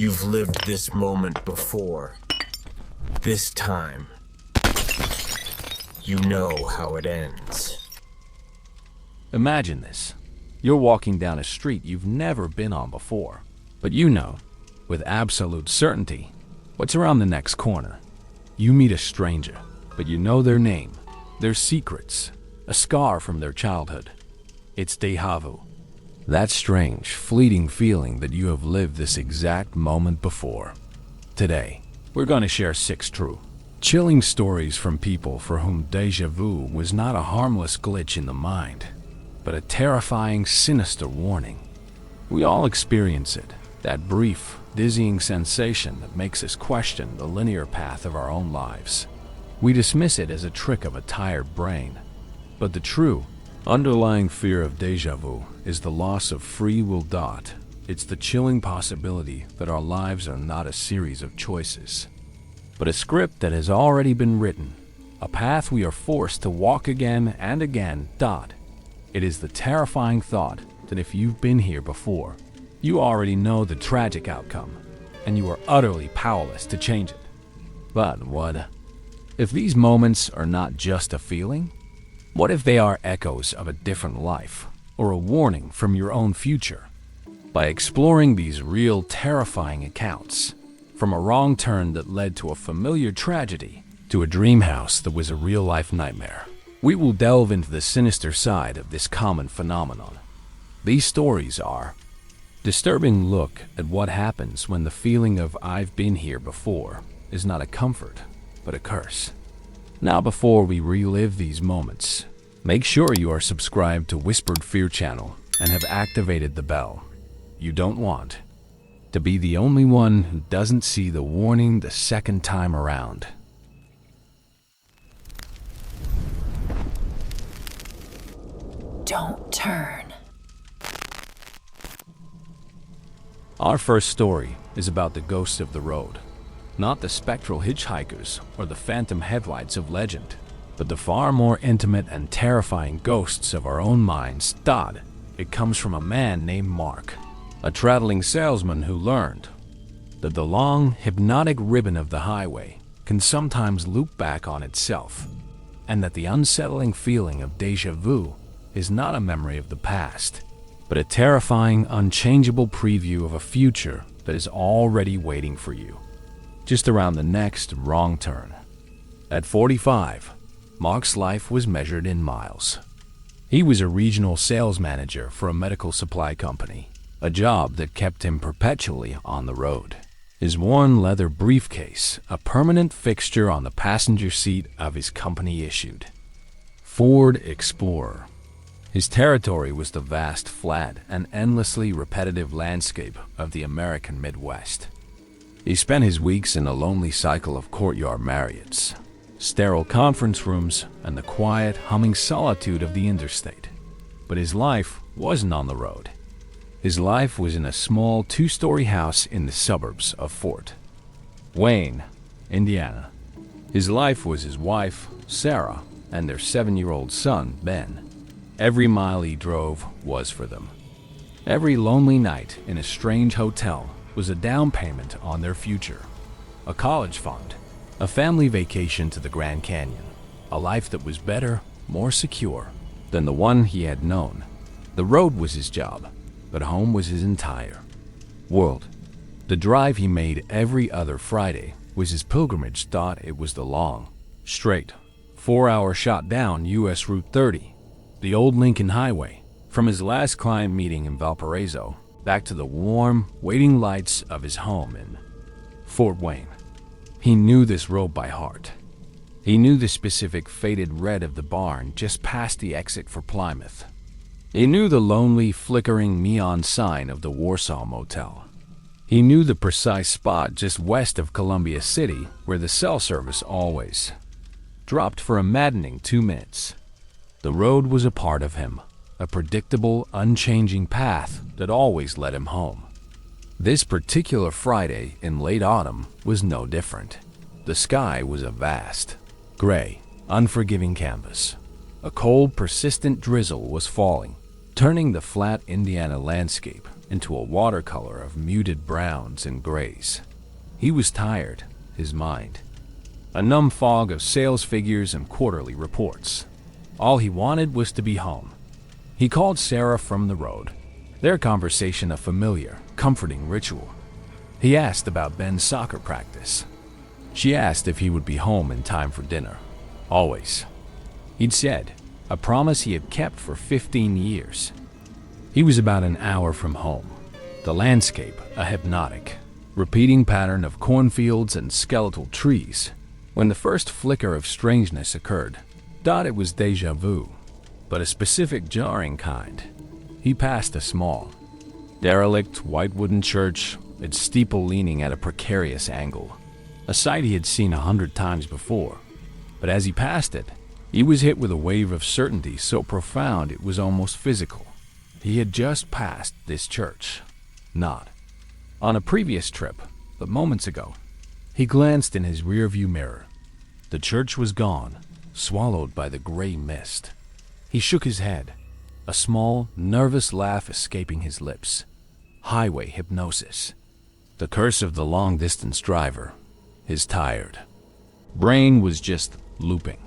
You've lived this moment before. This time, you know how it ends. Imagine this. You're walking down a street you've never been on before, but you know, with absolute certainty, what's around the next corner. You meet a stranger, but you know their name, their secrets, a scar from their childhood. It's Déjà Vu. That strange, fleeting feeling that you have lived this exact moment before. Today, we're going to share 6 true, chilling stories from people for whom déjà vu was not a harmless glitch in the mind, but a terrifying, sinister warning. We all experience it, that brief, dizzying sensation that makes us question the linear path of our own lives. We dismiss it as a trick of a tired brain, but the true, underlying fear of déjà vu is the loss of free will. It's the chilling possibility that our lives are not a series of choices, but a script that has already been written, a path we are forced to walk again and again. It is the terrifying thought that if you've been here before, you already know the tragic outcome, and you are utterly powerless to change it. But what if these moments are not just a feeling? What if they are echoes of a different life, or a warning from your own future? By exploring these real, terrifying accounts, from a wrong turn that led to a familiar tragedy, to a dream house that was a real-life nightmare, we will delve into the sinister side of this common phenomenon. These stories are disturbing look at what happens when the feeling of "I've been here before" is not a comfort, but a curse. Now, before we relive these moments, make sure you are subscribed to Whispered Fear channel and have activated the bell. You don't want to be the only one who doesn't see the warning the second time around. Don't turn. Our first story is about the ghosts of the road. Not the spectral hitchhikers or the phantom headlights of legend, but the far more intimate and terrifying ghosts of our own minds. It comes from a man named Mark, a traveling salesman who learned that the long, hypnotic ribbon of the highway can sometimes loop back on itself, and that the unsettling feeling of déjà vu is not a memory of the past, but a terrifying, unchangeable preview of a future that is already waiting for you, just around the next wrong turn. At 45, Mark's life was measured in miles. He was a regional sales manager for a medical supply company, a job that kept him perpetually on the road. His worn leather briefcase, a permanent fixture on the passenger seat of his company-issued Ford Explorer. His territory was the vast, flat, and endlessly repetitive landscape of the American Midwest. He spent his weeks in a lonely cycle of courtyard Marriotts, sterile conference rooms, and the quiet, humming solitude of the interstate. But his life wasn't on the road. His life was in a small 2-story house in the suburbs of Fort Wayne, Indiana. His life was his wife, Sarah, and their 7-year-old son, Ben. Every mile he drove was for them. Every lonely night in a strange hotel was a down payment on their future, a college fund, a family vacation to the Grand Canyon, a life that was better, more secure than the one he had known. The road was his job, but home was his entire world. The drive he made every other Friday was his pilgrimage. It was the long, straight, 4-hour shot down US Route 30, the old Lincoln Highway, from his last client meeting in Valparaiso back to the warm, waiting lights of his home in Fort Wayne. He knew this road by heart. He knew the specific faded red of the barn just past the exit for Plymouth. He knew the lonely, flickering neon sign of the Warsaw Motel. He knew the precise spot just west of Columbia City where the cell service always dropped for a maddening 2 minutes. The road was a part of him, a predictable, unchanging path that always led him home. This particular Friday in late autumn was no different. The sky was a vast, gray, unforgiving canvas. A cold, persistent drizzle was falling, turning the flat Indiana landscape into a watercolor of muted browns and grays. He was tired, his mind a numb fog of sales figures and quarterly reports. All he wanted was to be home. He called Sarah from the road, their conversation a familiar, comforting ritual. He asked about Ben's soccer practice. She asked if he would be home in time for dinner. Always. He'd said, a promise he had kept for 15 years. He was about an hour from home. The landscape, a hypnotic, repeating pattern of cornfields and skeletal trees. When the first flicker of strangeness occurred, it was déjà vu, but a specific jarring kind. He passed a small, derelict white wooden church, its steeple leaning at a precarious angle, a sight he had seen 100 times before. But as he passed it, he was hit with a wave of certainty so profound it was almost physical. He had just passed this church. Not on a previous trip, but moments ago. He glanced in his rearview mirror. The church was gone, swallowed by the gray mist. He shook his head, a small, nervous laugh escaping his lips. Highway hypnosis. The curse of the long-distance driver. His tired brain was just looping.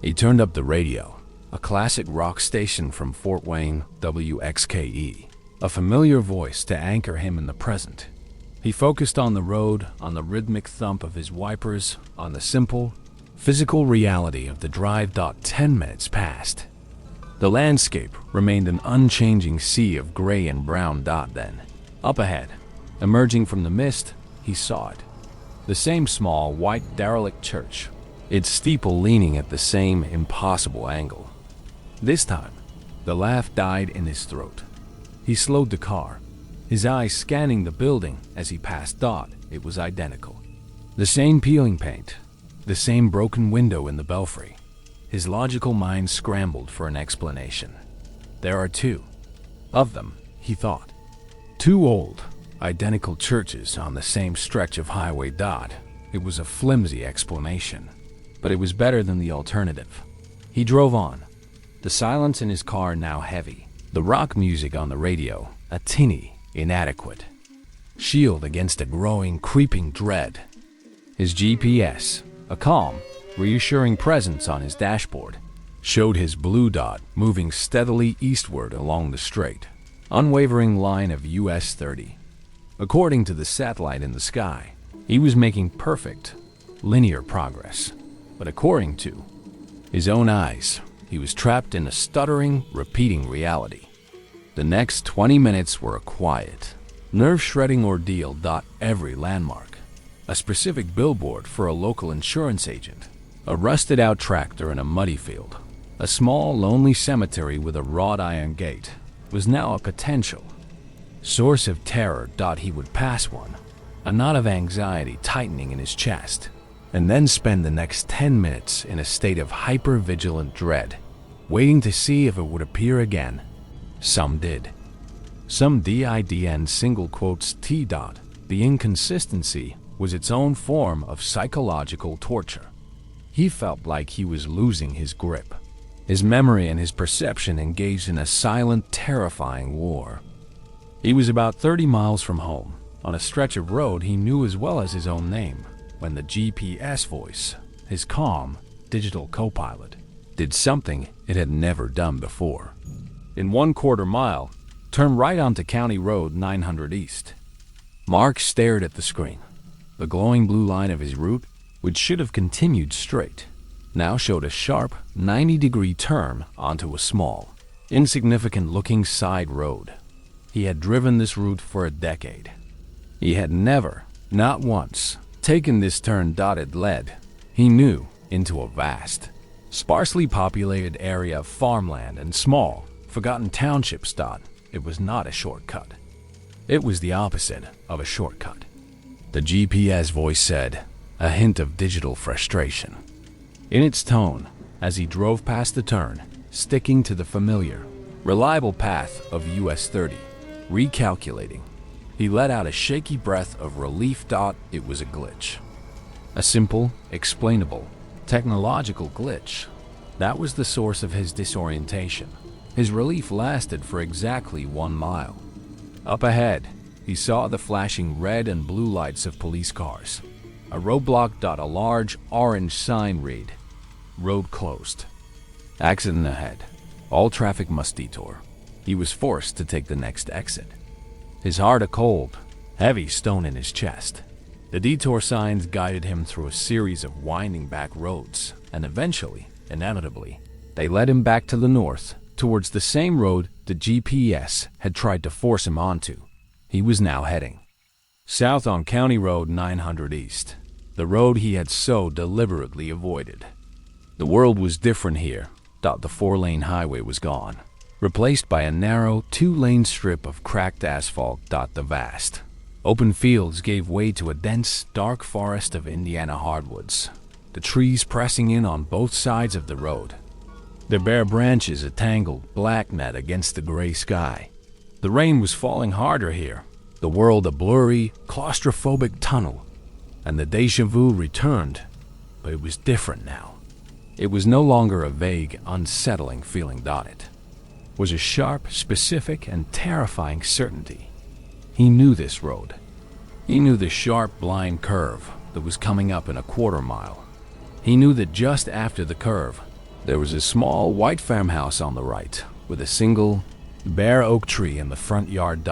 He turned up the radio, a classic rock station from Fort Wayne, WXKE, a familiar voice to anchor him in the present. He focused on the road, on the rhythmic thump of his wipers, on the simple, physical reality of the drive. 10 minutes passed. The landscape remained an unchanging sea of gray and brown. Then, up ahead, emerging from the mist, he saw it. The same small, white, derelict church, its steeple leaning at the same impossible angle. This time, the laugh died in his throat. He slowed the car, his eyes scanning the building as he passed. It was identical. The same peeling paint, the same broken window in the belfry. His logical mind scrambled for an explanation. There are two of them, he thought. Two old, identical churches on the same stretch of highway. It was a flimsy explanation, but it was better than the alternative. He drove on, the silence in his car now heavy, the rock music on the radio a tinny, inadequate shield against a growing, creeping dread. His GPS, a calm, reassuring presence on his dashboard, showed his blue dot moving steadily eastward along the straight, unwavering line of US 30. According to the satellite in the sky, he was making perfect, linear progress. But according to his own eyes, he was trapped in a stuttering, repeating reality. The next 20 minutes were a quiet, nerve-shredding ordeal. Every landmark, a specific billboard for a local insurance agent, a rusted-out tractor in a muddy field, a small, lonely cemetery with a wrought iron gate, was now a potential source of terror. He would pass one, a knot of anxiety tightening in his chest, and then spend the next 10 minutes in a state of hyper-vigilant dread, waiting to see if it would appear again. Some did. Some didn't. Single quotes T. The inconsistency was its own form of psychological torture. He felt like he was losing his grip. His memory and his perception engaged in a silent, terrifying war. He was about 30 miles from home, on a stretch of road he knew as well as his own name, when the GPS voice, his calm, digital co-pilot, did something it had never done before. In 1/4 mile, turn right onto County Road 900 East. Mark stared at the screen. The glowing blue line of his route, which should have continued straight, now showed a sharp 90-degree turn onto a small, insignificant-looking side road. He had driven this route for a decade. He had never, not once, taken this turn. It led, he knew, into a vast, sparsely populated area of farmland and small, forgotten townships. It was not a shortcut. It was the opposite of a shortcut. The GPS voice said, a hint of digital frustration in its tone as he drove past the turn, sticking to the familiar, reliable path of US 30. Recalculating, he let out a shaky breath of relief. It was a glitch. A simple, explainable, technological glitch. That was the source of his disorientation. His relief lasted for exactly 1 mile. Up ahead, he saw the flashing red and blue lights of police cars. A roadblock. A large orange sign read, "Road closed. Accident ahead. All traffic must detour." He was forced to take the next exit. His heart a cold, heavy stone in his chest. The detour signs guided him through a series of winding back roads, and eventually, inevitably, they led him back to the north, towards the same road the GPS had tried to force him onto. He was now heading south on County Road 900 East, the road he had so deliberately avoided. The world was different here. The 4-lane highway was gone, replaced by a narrow 2-lane strip of cracked asphalt. The vast, open fields gave way to a dense, dark forest of Indiana hardwoods, the trees pressing in on both sides of the road, their bare branches a tangled black net against the gray sky. The rain was falling harder here, the world a blurry, claustrophobic tunnel, and the déjà vu returned, but it was different now. It was no longer a vague, unsettling feeling. It was a sharp, specific, and terrifying certainty. He knew this road. He knew the sharp, blind curve that was coming up in a quarter mile. He knew that just after the curve, there was a small white farmhouse on the right, with a single, bare oak tree in the front yard.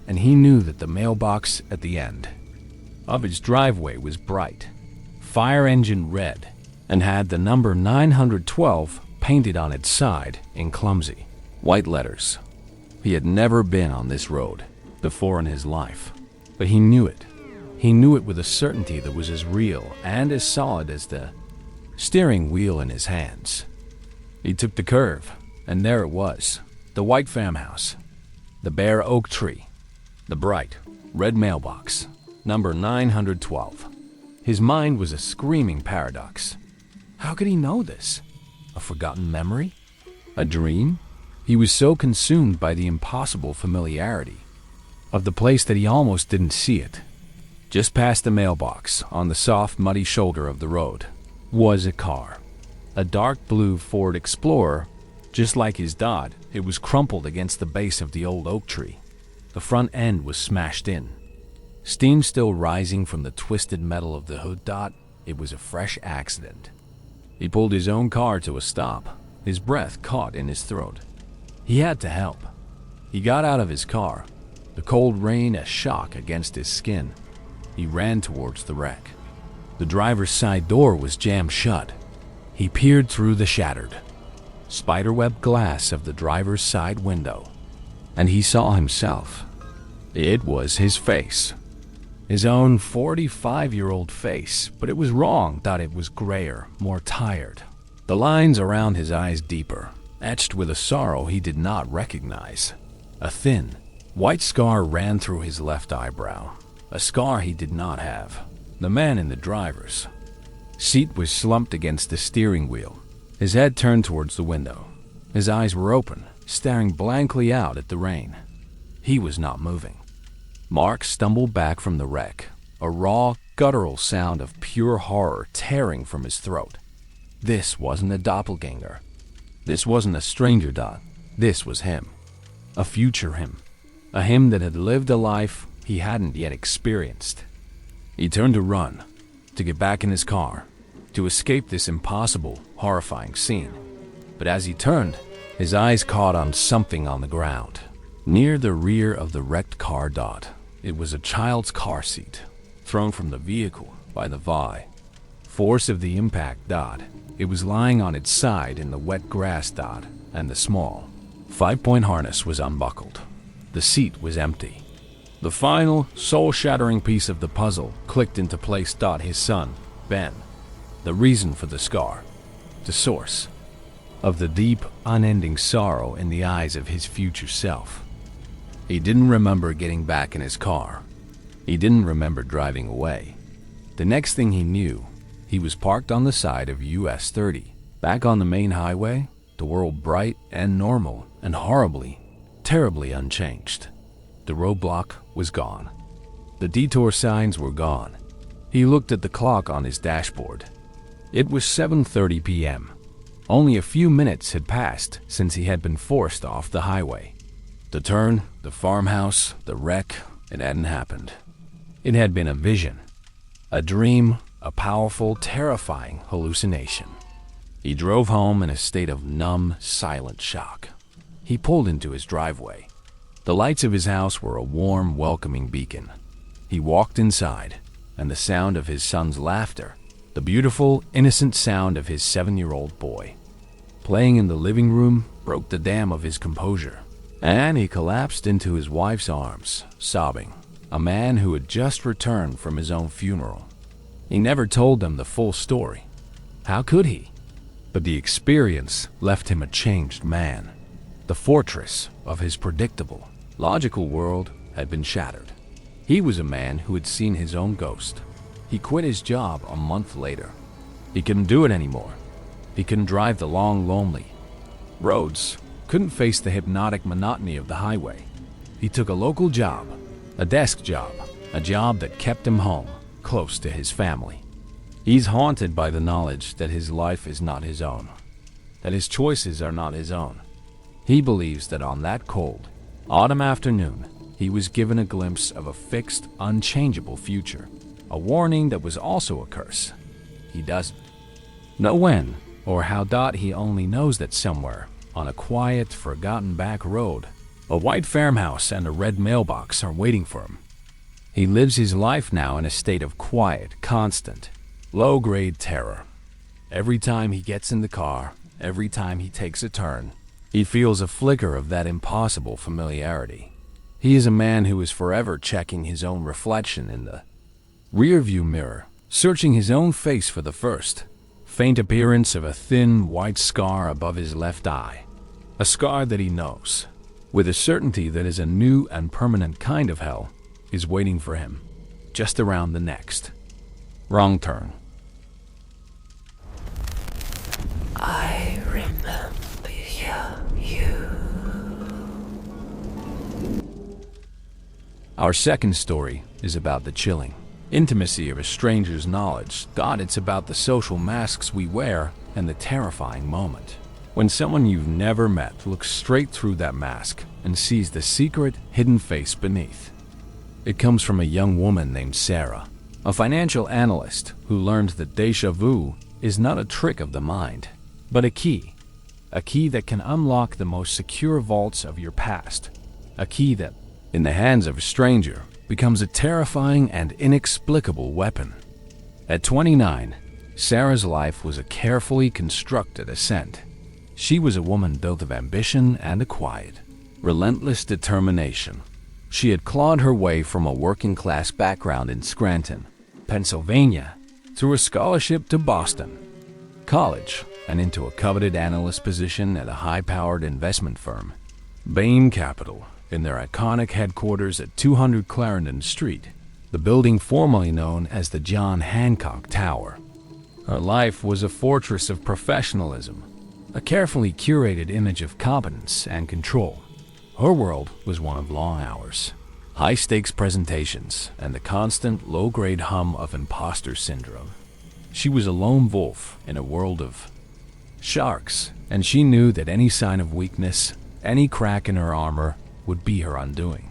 And he knew that the mailbox at the end of his driveway was bright, fire engine red, and had the number 912 painted on its side in clumsy, white letters. He had never been on this road before in his life, but he knew it. He knew it with a certainty that was as real and as solid as the steering wheel in his hands. He took the curve, and there it was, the white farmhouse, the bare oak tree, the bright, red mailbox, number 912. His mind was a screaming paradox. How could he know this? A forgotten memory? A dream? He was so consumed by the impossible familiarity of the place that he almost didn't see it. Just past the mailbox, on the soft, muddy shoulder of the road, was a car. A dark blue Ford Explorer. Just like his Dodge, it was crumpled against the base of the old oak tree. The front end was smashed in, steam still rising from the twisted metal of the hood. It was a fresh accident. He pulled his own car to a stop, his breath caught in his throat. He had to help. He got out of his car, the cold rain a shock against his skin. He ran towards the wreck. The driver's side door was jammed shut. He peered through the shattered, spiderweb glass of the driver's side window, and he saw himself. It was his face. His own 45-year-old face, but it was wrong. It was grayer, more tired. The lines around his eyes deeper, etched with a sorrow he did not recognize. A thin, white scar ran through his left eyebrow, a scar he did not have. The man in the driver's seat was slumped against the steering wheel, his head turned towards the window. His eyes were open, staring blankly out at the rain. He was not moving. Mark stumbled back from the wreck, a raw, guttural sound of pure horror tearing from his throat. This wasn't a doppelganger. This wasn't a stranger. This was him. A future him. A him that had lived a life he hadn't yet experienced. He turned to run, to get back in his car, to escape this impossible, horrifying scene. But as he turned, his eyes caught on something on the ground, near the rear of the wrecked car. It was a child's car seat, thrown from the vehicle by the force of the impact. It was lying on its side in the wet grass. And the small 5-point harness was unbuckled. The seat was empty. The final, soul-shattering piece of the puzzle clicked into place. His son, Ben, the reason for the scar, the source of the deep, unending sorrow in the eyes of his future self. He didn't remember getting back in his car. He didn't remember driving away. The next thing he knew, he was parked on the side of US 30, back on the main highway, the world bright and normal and horribly, terribly unchanged. The roadblock was gone. The detour signs were gone. He looked at the clock on his dashboard. It was 7:30 p.m. Only a few minutes had passed since he had been forced off the highway. The turn, the farmhouse, the wreck, it hadn't happened. It had been a vision, a dream, a powerful, terrifying hallucination. He drove home in a state of numb, silent shock. He pulled into his driveway. The lights of his house were a warm, welcoming beacon. He walked inside, and the sound of his son's laughter, the beautiful, innocent sound of his 7-year-old boy, playing in the living room, broke the dam of his composure. And he collapsed into his wife's arms, sobbing, a man who had just returned from his own funeral. He never told them the full story. How could he? But the experience left him a changed man. The fortress of his predictable, logical world had been shattered. He was a man who had seen his own ghost. He quit his job a month later. He couldn't do it anymore. He couldn't drive the long, lonely roads, couldn't face the hypnotic monotony of the highway. He took a local job, a desk job, a job that kept him home, close to his family. He's haunted by the knowledge that his life is not his own, that his choices are not his own. He believes that on that cold, autumn afternoon, he was given a glimpse of a fixed, unchangeable future, a warning that was also a curse. He doesn't know when or how. He only knows that somewhere, on a quiet, forgotten back road, a white farmhouse and a red mailbox are waiting for him. He lives his life now in a state of quiet, constant, low-grade terror. Every time he gets in the car, every time he takes a turn, he feels a flicker of that impossible familiarity. He is a man who is forever checking his own reflection in the rearview mirror, searching his own face for the first faint appearance of a thin, white scar above his left eye. A scar that he knows, with a certainty that is a new and permanent kind of hell, is waiting for him, just around the next wrong turn. I remember you. Our second story is about the chilling intimacy of a stranger's knowledge. It's about the social masks we wear and the terrifying moment when someone you've never met looks straight through that mask and sees the secret, hidden face beneath. It comes from a young woman named Sarah, a financial analyst who learned that déjà vu is not a trick of the mind, but a key that can unlock the most secure vaults of your past, a key that, in the hands of a stranger, becomes a terrifying and inexplicable weapon. At 29, Sarah's life was a carefully constructed ascent. She was a woman built of ambition and a quiet, relentless determination. She had clawed her way from a working-class background in Scranton, Pennsylvania, through a scholarship to Boston College and into a coveted analyst position at a high-powered investment firm, Bain Capital, in their iconic headquarters at 200 Clarendon Street, the building formerly known as the John Hancock Tower. Her life was a fortress of professionalism, a carefully curated image of competence and control. Her world was one of long hours, high-stakes presentations, and the constant low-grade hum of imposter syndrome. She was a lone wolf in a world of sharks, and she knew that any sign of weakness, any crack in her armor, would be her undoing.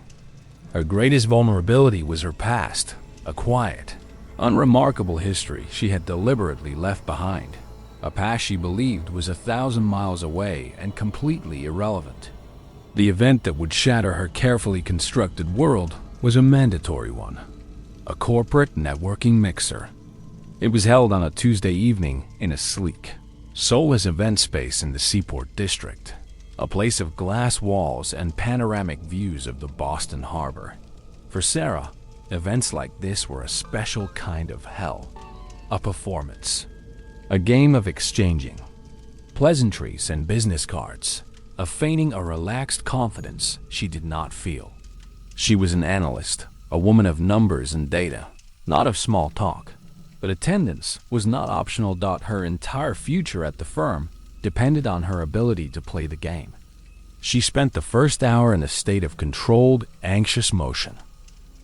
Her greatest vulnerability was her past, a quiet, unremarkable history she had deliberately left behind, a past she believed was 1,000 miles away and completely irrelevant. The event that would shatter her carefully constructed world was a mandatory one, a corporate networking mixer. It was held on a Tuesday evening in a sleek, soulless event space in the Seaport District, a place of glass walls and panoramic views of the Boston Harbor. For Sarah, events like this were a special kind of hell, a performance, a game of exchanging pleasantries and business cards, of feigning a relaxed confidence she did not feel. She was an analyst, a woman of numbers and data, not of small talk, but attendance was not optional. Her entire future at the firm depended on her ability to play the game. She spent the first hour in a state of controlled, anxious motion.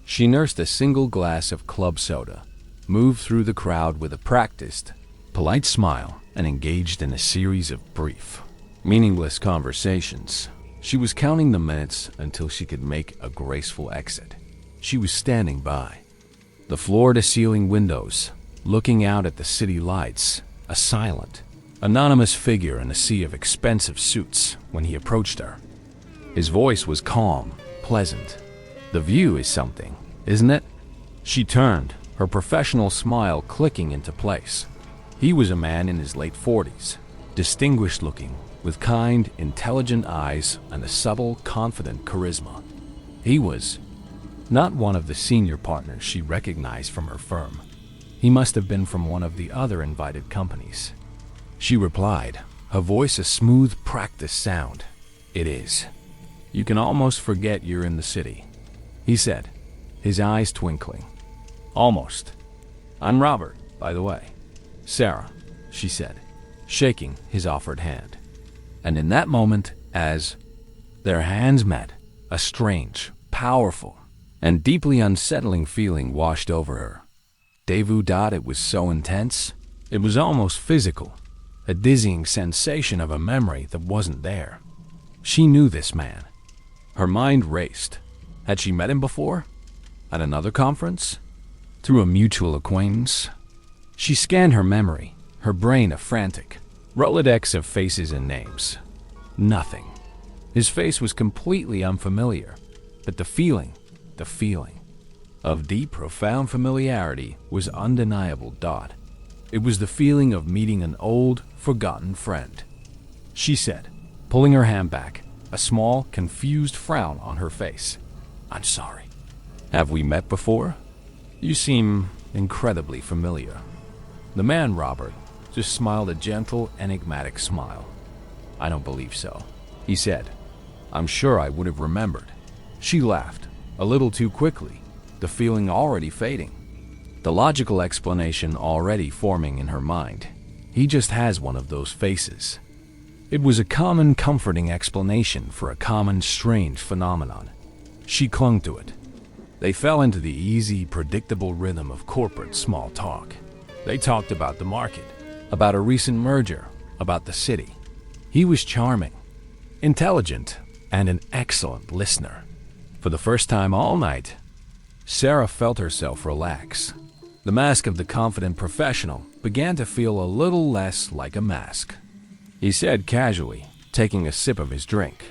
She nursed a single glass of club soda, moved through the crowd with a practiced, polite smile, and engaged in a series of brief, meaningless conversations. She was counting the minutes until she could make a graceful exit. She was standing by the floor-to-ceiling windows, looking out at the city lights, a silent, anonymous figure in a sea of expensive suits when he approached her. His voice was calm, pleasant. "The view is something, isn't it?" She turned, her professional smile clicking into place. He was a man in his late 40s, distinguished looking, with kind, intelligent eyes and a subtle, confident charisma. He was not one of the senior partners she recognized from her firm. He must have been from one of the other invited companies. She replied, her voice a smooth, practiced sound. "It is. You can almost forget you're in the city," he said, his eyes twinkling. "Almost. I'm Robert, by the way." "Sarah," she said, shaking his offered hand. And in that moment, as their hands met, a strange, powerful, and deeply unsettling feeling washed over her. Déjà Vu. It was so intense, it was almost physical, a dizzying sensation of a memory that wasn't there. She knew this man. Her mind raced. Had she met him before? At another conference? Through a mutual acquaintance? She scanned her memory, her brain a frantic Rolodex of faces and names. Nothing. His face was completely unfamiliar, but the feeling of deep, profound familiarity was undeniable. It was the feeling of meeting an old, forgotten friend. She said, pulling her hand back, a small, confused frown on her face. "I'm sorry. Have we met before? You seem incredibly familiar." The man, Robert, just smiled a gentle, enigmatic smile. "I don't believe so," he said. "I'm sure I would have remembered." She laughed, a little too quickly, the feeling already fading, the logical explanation already forming in her mind. He just has one of those faces. It was a common, comforting explanation for a common, strange phenomenon. She clung to it. They fell into the easy, predictable rhythm of corporate small talk. They talked about the market, about a recent merger, about the city. He was charming, intelligent, and an excellent listener. For the first time all night, Sarah felt herself relax. The mask of the confident professional began to feel a little less like a mask. He said casually, taking a sip of his drink,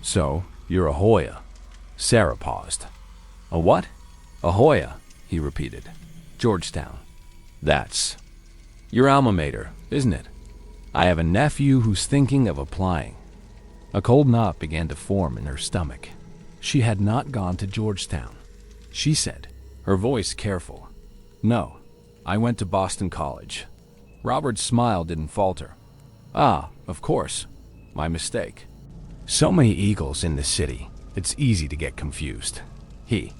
"So, you're a Hoya." Sarah paused. "A what?" "A Hoya," he repeated. "Georgetown." "That's your alma mater, isn't it?" "I have a nephew who's thinking of applying." A cold knot began to form in her stomach. She had not gone to Georgetown, she said, her voice careful. "No, I went to Boston College." Robert's smile didn't falter. "Ah, of course. My mistake." So many eagles in the city, it's easy to get confused. He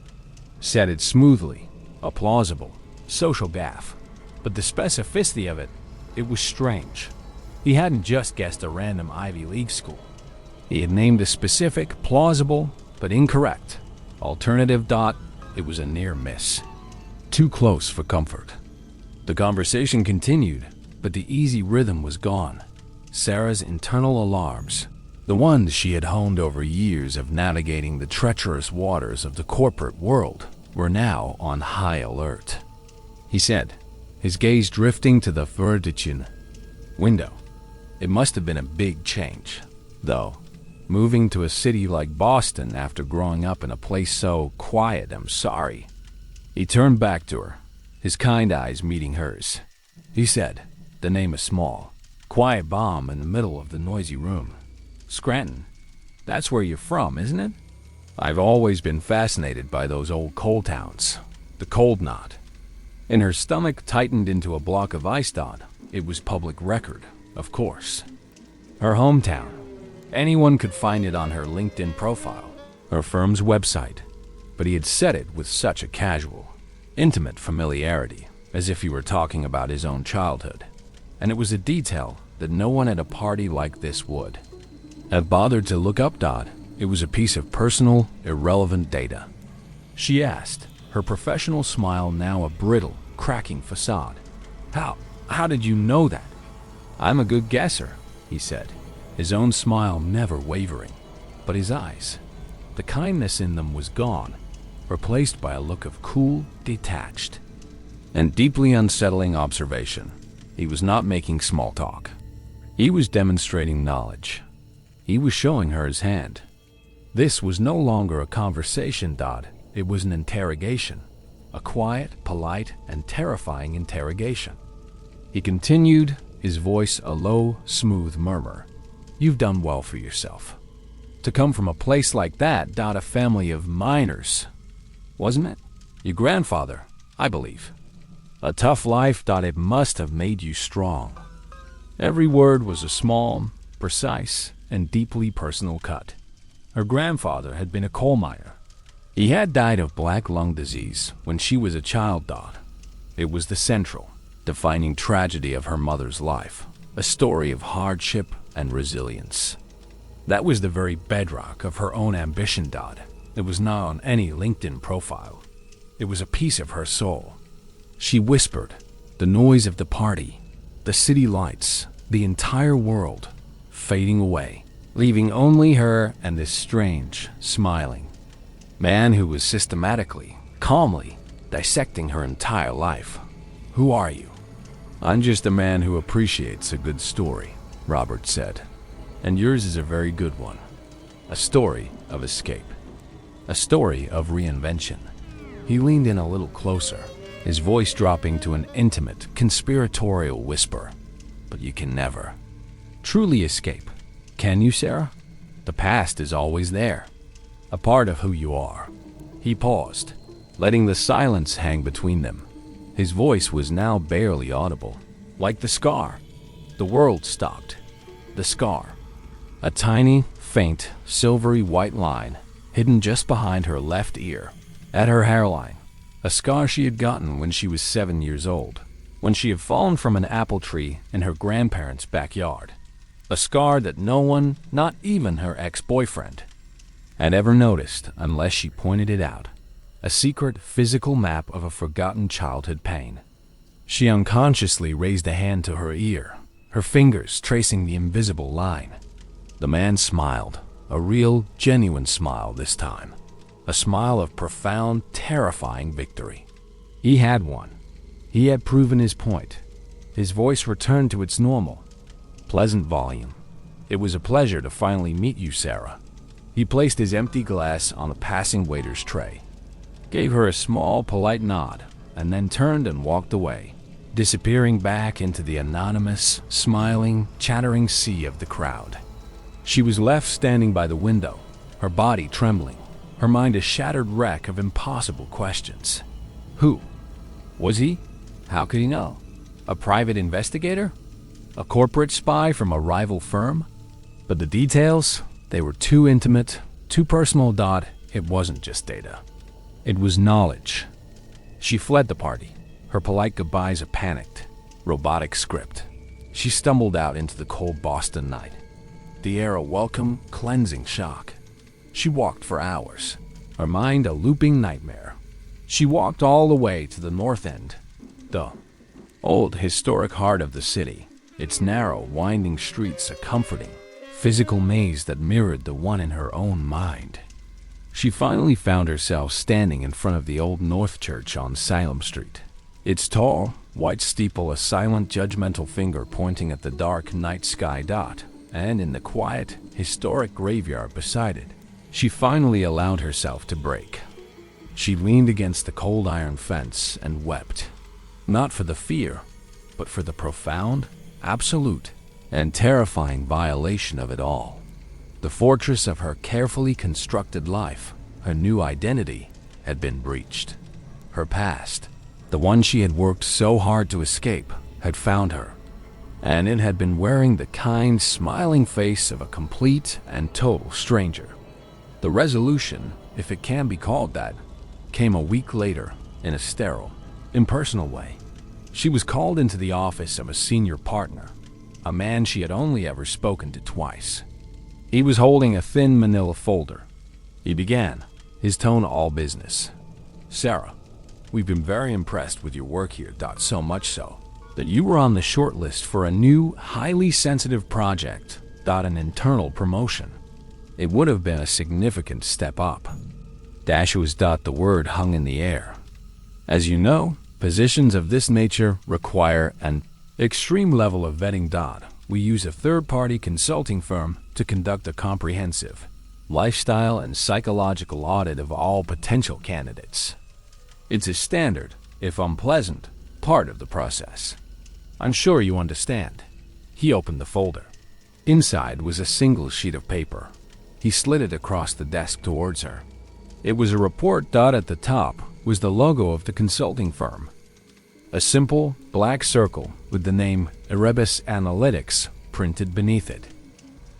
said it smoothly, a plausible, social gaffe. But the specificity of it, it was strange. He hadn't just guessed a random Ivy League school. He had named a specific, plausible, but incorrect alternative. It was a near miss. Too close for comfort. The conversation continued, but the easy rhythm was gone. Sarah's internal alarms, the ones she had honed over years of navigating the treacherous waters of the corporate world, were now on high alert. He said, his gaze drifting to the Verdichen window. It must have been a big change, though, moving to a city like Boston after growing up in a place so quiet. "I'm sorry." He turned back to her, his kind eyes meeting hers. He said, the name a small, quiet bomb in the middle of the noisy room. "Scranton. That's where you're from, isn't it?" "I've always been fascinated by those old coal towns." The cold knot in her stomach tightened into a block of ice. It was public record, of course. Her hometown. Anyone could find it on her LinkedIn profile, her firm's website. But he had said it with such a casual, intimate familiarity, as if he were talking about his own childhood. And it was a detail that no one at a party like this would have bothered to look up. It was a piece of personal, irrelevant data. She asked, her professional smile now a brittle, cracking facade. How did you know that?" "I'm a good guesser," he said, his own smile never wavering. but his eyes. The kindness in them was gone, replaced by a look of cool, detached, and deeply unsettling observation. He was not making small talk. He was demonstrating knowledge. He was showing her his hand. This was no longer a conversation, Dodd. It was an interrogation. A quiet, polite, and terrifying interrogation. He continued, his voice a low, smooth murmur. You've done well for yourself. To come from a place like that, Dodd, a family of miners, wasn't it? Your grandfather, I believe. A tough life, Dodd, it must have made you strong. Every word was a small, precise, and deeply personal cut. Her grandfather had been a coal miner. He had died of black lung disease when she was a child, Dodd. It was the central, defining tragedy of her mother's life, a story of hardship and resilience. That was the very bedrock of her own ambition, Dodd. It was not on any LinkedIn profile. It was a piece of her soul. She whispered, the noise of the party, the city lights, the entire world, fading away, leaving only her and this strange, smiling man who was systematically, calmly, dissecting her entire life. Who are you? I'm just a man who appreciates a good story, Robert said. And yours is a very good one. A story of escape. A story of reinvention. He leaned in a little closer, his voice dropping to an intimate, conspiratorial whisper. But you can never truly escape. Can you, Sarah? The past is always there. A part of who you are. He paused, letting the silence hang between them. His voice was now barely audible. Like the scar. The world stopped. The scar. A tiny, faint, silvery white line, hidden just behind her left ear, at her hairline. A scar she had gotten when she was 7 years old, when she had fallen from an apple tree in her grandparents' backyard. A scar that no one, not even her ex-boyfriend, had ever noticed unless she pointed it out. A secret physical map of a forgotten childhood pain. She unconsciously raised a hand to her ear, her fingers tracing the invisible line. The man smiled, a real, genuine smile this time. A smile of profound, terrifying victory. He had won. He had proven his point. His voice returned to its normal, pleasant volume. It was a pleasure to finally meet you, Sarah. He placed his empty glass on a passing waiter's tray, gave her a small, polite nod, and then turned and walked away, disappearing back into the anonymous, smiling, chattering sea of the crowd. She was left standing by the window, her body trembling, her mind a shattered wreck of impossible questions. Who? Was he? How could he know? A private investigator? A corporate spy from a rival firm? But the details, they were too intimate, too personal, Dodd. It wasn't just data. It was knowledge. She fled the party, her polite goodbyes a panicked, robotic script. She stumbled out into the cold Boston night, the air a welcome, cleansing shock. She walked for hours, her mind a looping nightmare. She walked all the way to the North End, the old historic heart of the city, its narrow, winding streets a comforting, physical maze that mirrored the one in her own mind. She finally found herself standing in front of the Old North Church on Salem Street. Its tall, white steeple a silent, judgmental finger pointing at the dark night sky dot, and in the quiet, historic graveyard beside it, she finally allowed herself to break. She leaned against the cold iron fence and wept, not for the fear, but for the profound, absolute, and terrifying violation of it all. The fortress of her carefully constructed life, her new identity, had been breached. Her past, the one she had worked so hard to escape, had found her, and it had been wearing the kind, smiling face of a complete and total stranger. The resolution, if it can be called that, came a week later in a sterile, impersonal way. She was called into the office of a senior partner, a man she had only ever spoken to twice. He was holding a thin manila folder. He began, his tone all business. Sarah, we've been very impressed with your work here, so much so that you were on the short list for a new, highly sensitive project, an internal promotion. it would have been a significant step up. Dash was. The word hung in the air. As you know, positions of this nature require an extreme level of vetting. We use a third-party consulting firm to conduct a comprehensive lifestyle and psychological audit of all potential candidates. It's a standard, if unpleasant, part of the process. I'm sure you understand. He opened the folder. Inside was a single sheet of paper. He slid it across the desk towards her. It was a report. At the top was the logo of the consulting firm. A simple black circle with the name Erebus Analytics printed beneath it.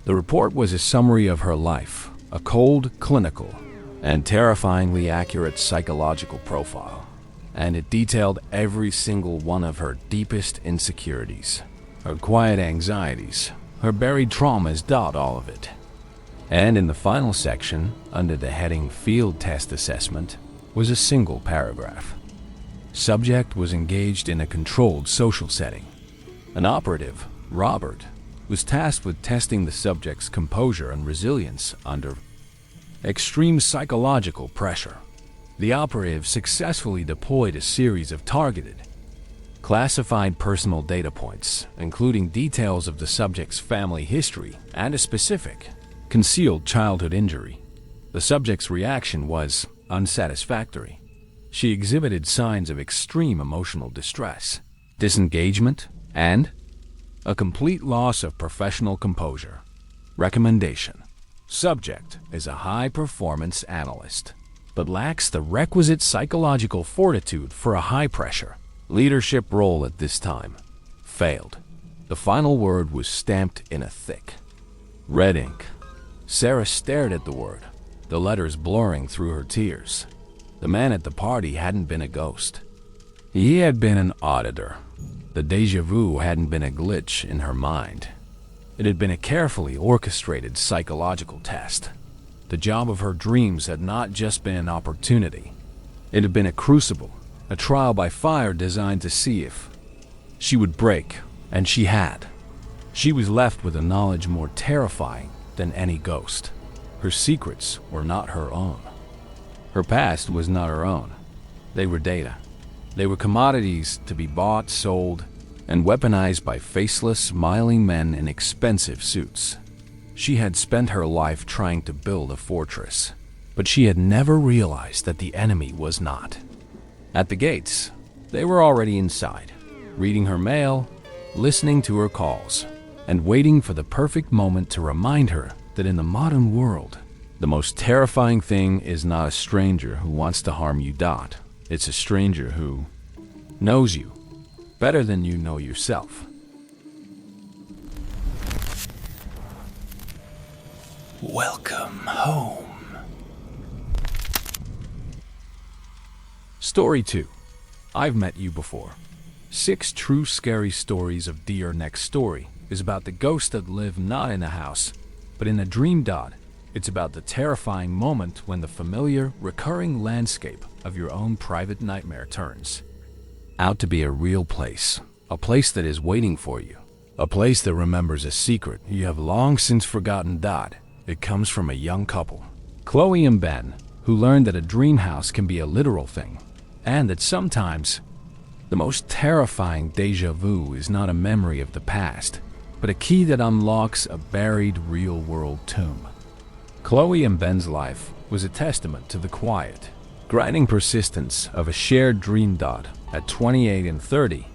The report was a summary of her life, a cold, clinical, and terrifyingly accurate psychological profile, and it detailed every single one of her deepest insecurities, her quiet anxieties, her buried traumas. All of it. And in the final section, under the heading Field Test Assessment, was a single paragraph. Subject was engaged in a controlled social setting. An operative, Robert, was tasked with testing the subject's composure and resilience under extreme psychological pressure. The operative successfully deployed a series of targeted, classified personal data points, including details of the subject's family history and a specific, concealed childhood injury. The subject's reaction was unsatisfactory. She exhibited signs of extreme emotional distress, disengagement, and a complete loss of professional composure. Recommendation: subject is a high-performance analyst, but lacks the requisite psychological fortitude for a high-pressure leadership role at this time. Failed. The final word was stamped in a thick red ink. Sarah stared at the word, the letters blurring through her tears. The man at the party hadn't been a ghost. He had been an auditor. The déjà vu hadn't been a glitch in her mind. It had been a carefully orchestrated psychological test. The job of her dreams had not just been an opportunity. It had been a crucible, a trial by fire designed to see if she would break, and she had. She was left with a knowledge more terrifying than any ghost. Her secrets were not her own. Her past was not her own. They were data. They were commodities to be bought, sold, and weaponized by faceless, smiling men in expensive suits. She had spent her life trying to build a fortress, but she had never realized that the enemy was not. At the gates, they were already inside, reading her mail, listening to her calls, and waiting for the perfect moment to remind her that in the modern world, the most terrifying thing is not a stranger who wants to harm you. It's a stranger who knows you better than you know yourself. Welcome home. Story 2. I've Met You Before. 6 true scary stories of Dear Next Story is about the ghosts that live not in a house, but in a dream. It's about the terrifying moment when the familiar, recurring landscape of your own private nightmare turns out to be a real place, a place that is waiting for you, a place that remembers a secret you have long since forgotten. It comes from a young couple, Chloe and Ben, who learned that a dream house can be a literal thing, and that sometimes the most terrifying déjà vu is not a memory of the past, but a key that unlocks a buried real-world tomb. Chloe and Ben's life was a testament to the quiet, grinding persistence of a shared dream. At 28 and 30,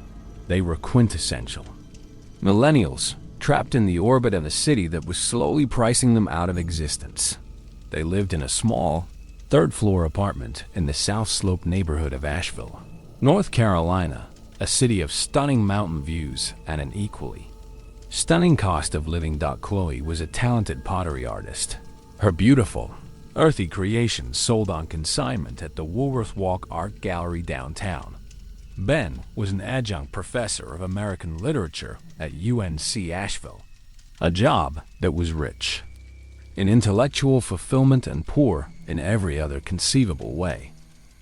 they were quintessential millennials trapped in the orbit of a city that was slowly pricing them out of existence. They lived in a small, third-floor apartment in the South Slope neighborhood of Asheville, North Carolina, a city of stunning mountain views and an equally stunning cost of living. Chloe was a talented pottery artist. Her beautiful, earthy creations sold on consignment at the Woolworth Walk Art Gallery downtown. Ben was an adjunct professor of American literature at UNC Asheville, a job that was rich in intellectual fulfillment and poor in every other conceivable way.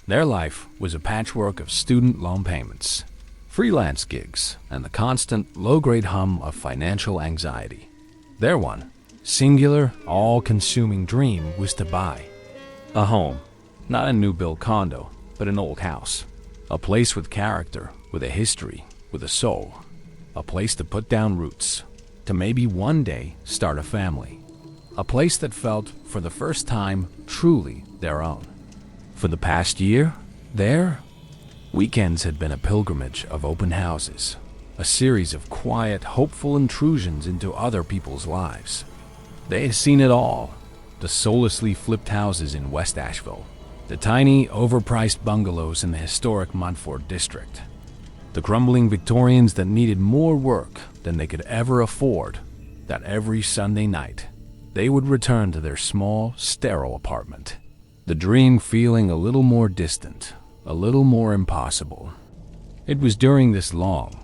Their life was a patchwork of student loan payments, freelance gigs, and the constant low-grade hum of financial anxiety. Their one singular, all-consuming dream was to buy a home, not a new-built condo, but an old house. A place with character, with a history, with a soul. A place to put down roots, to maybe one day start a family. A place that felt, for the first time, truly their own. For the past year, their weekends had been a pilgrimage of open houses, a series of quiet, hopeful intrusions into other people's lives. They had seen it all. The soullessly flipped houses in West Asheville, the tiny, overpriced bungalows in the historic Montfort district, the crumbling Victorians that needed more work than they could ever afford, that every Sunday night they would return to their small, sterile apartment, the dream feeling a little more distant, a little more impossible. It was during this long,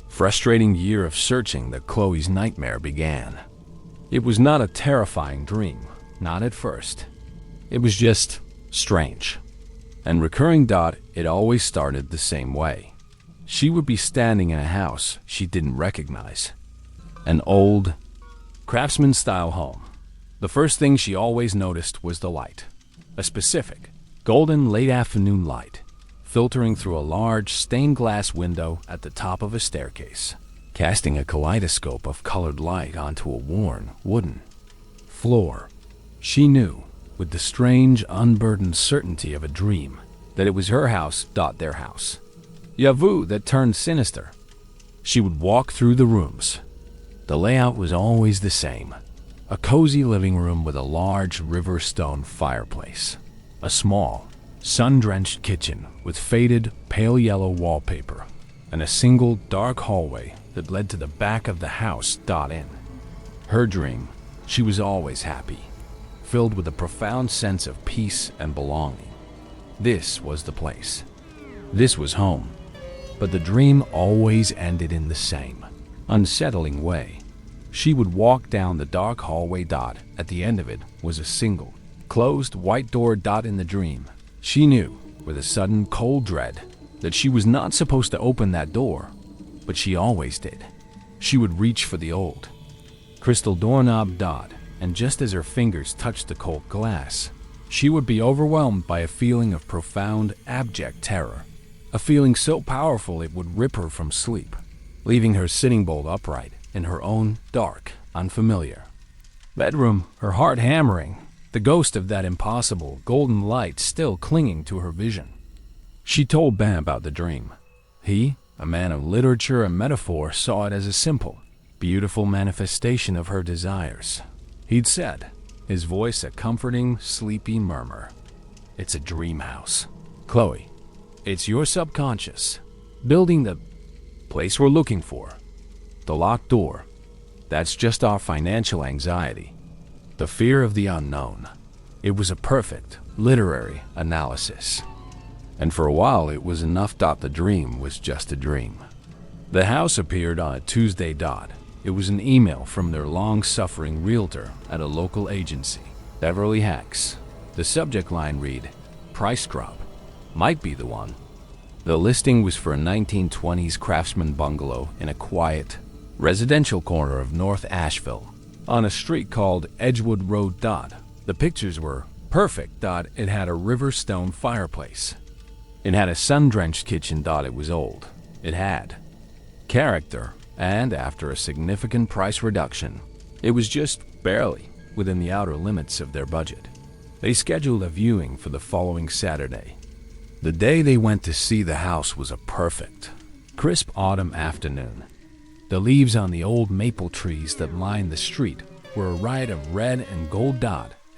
frustrating year of searching that Chloe's nightmare began. It was not a terrifying dream, not at first. It was just strange. And recurring. It always started the same way. She would be standing in a house she didn't recognize. An old, craftsman-style home. The first thing she always noticed was the light. A specific, golden late-afternoon light, filtering through a large stained glass window at the top of a staircase, casting a kaleidoscope of colored light onto a worn, wooden floor. She knew, with the strange, unburdened certainty of a dream, that it was her house. Their house. Déjà Vu that turned sinister. She would walk through the rooms. The layout was always the same. A cozy living room with a large river stone fireplace. A small, sun-drenched kitchen with faded, pale yellow wallpaper. And a single, dark hallway that led to the back of the house. In her dream, she was always happy, filled with a profound sense of peace and belonging. This was the place. This was home. But the dream always ended in the same, unsettling way. She would walk down the dark hallway. At the end of it was a single, closed white door. In the dream, she knew, with a sudden cold dread, that she was not supposed to open that door, but she always did. She would reach for the old crystal doorknob. And just as her fingers touched the cold glass, she would be overwhelmed by a feeling of profound, abject terror. A feeling so powerful it would rip her from sleep, leaving her sitting bolt upright in her own dark, unfamiliar bedroom, her heart hammering, the ghost of that impossible golden light still clinging to her vision. She told Ben about the dream. He, a man of literature and metaphor, saw it as a simple, beautiful manifestation of her desires. He'd said, his voice a comforting, sleepy murmur, "It's a dream house. Chloe, it's your subconscious, building the place we're looking for. The locked door, that's just our financial anxiety. The fear of the unknown." It was a perfect, literary analysis. And for a while it was enough. The dream was just a dream. The house appeared on a Tuesday. It was an email from their long-suffering realtor at a local agency, Beverly Hacks. The subject line read, "Price drop. Might be the one." The listing was for a 1920s craftsman bungalow in a quiet, residential corner of North Asheville, on a street called Edgewood Road. The pictures were perfect. It had a river stone fireplace. It had a sun-drenched kitchen. It was old. It had character. And after a significant price reduction, it was just barely within the outer limits of their budget. They scheduled a viewing for the following Saturday. The day they went to see the house was a perfect, crisp autumn afternoon. The leaves on the old maple trees that lined the street were a riot of red and gold.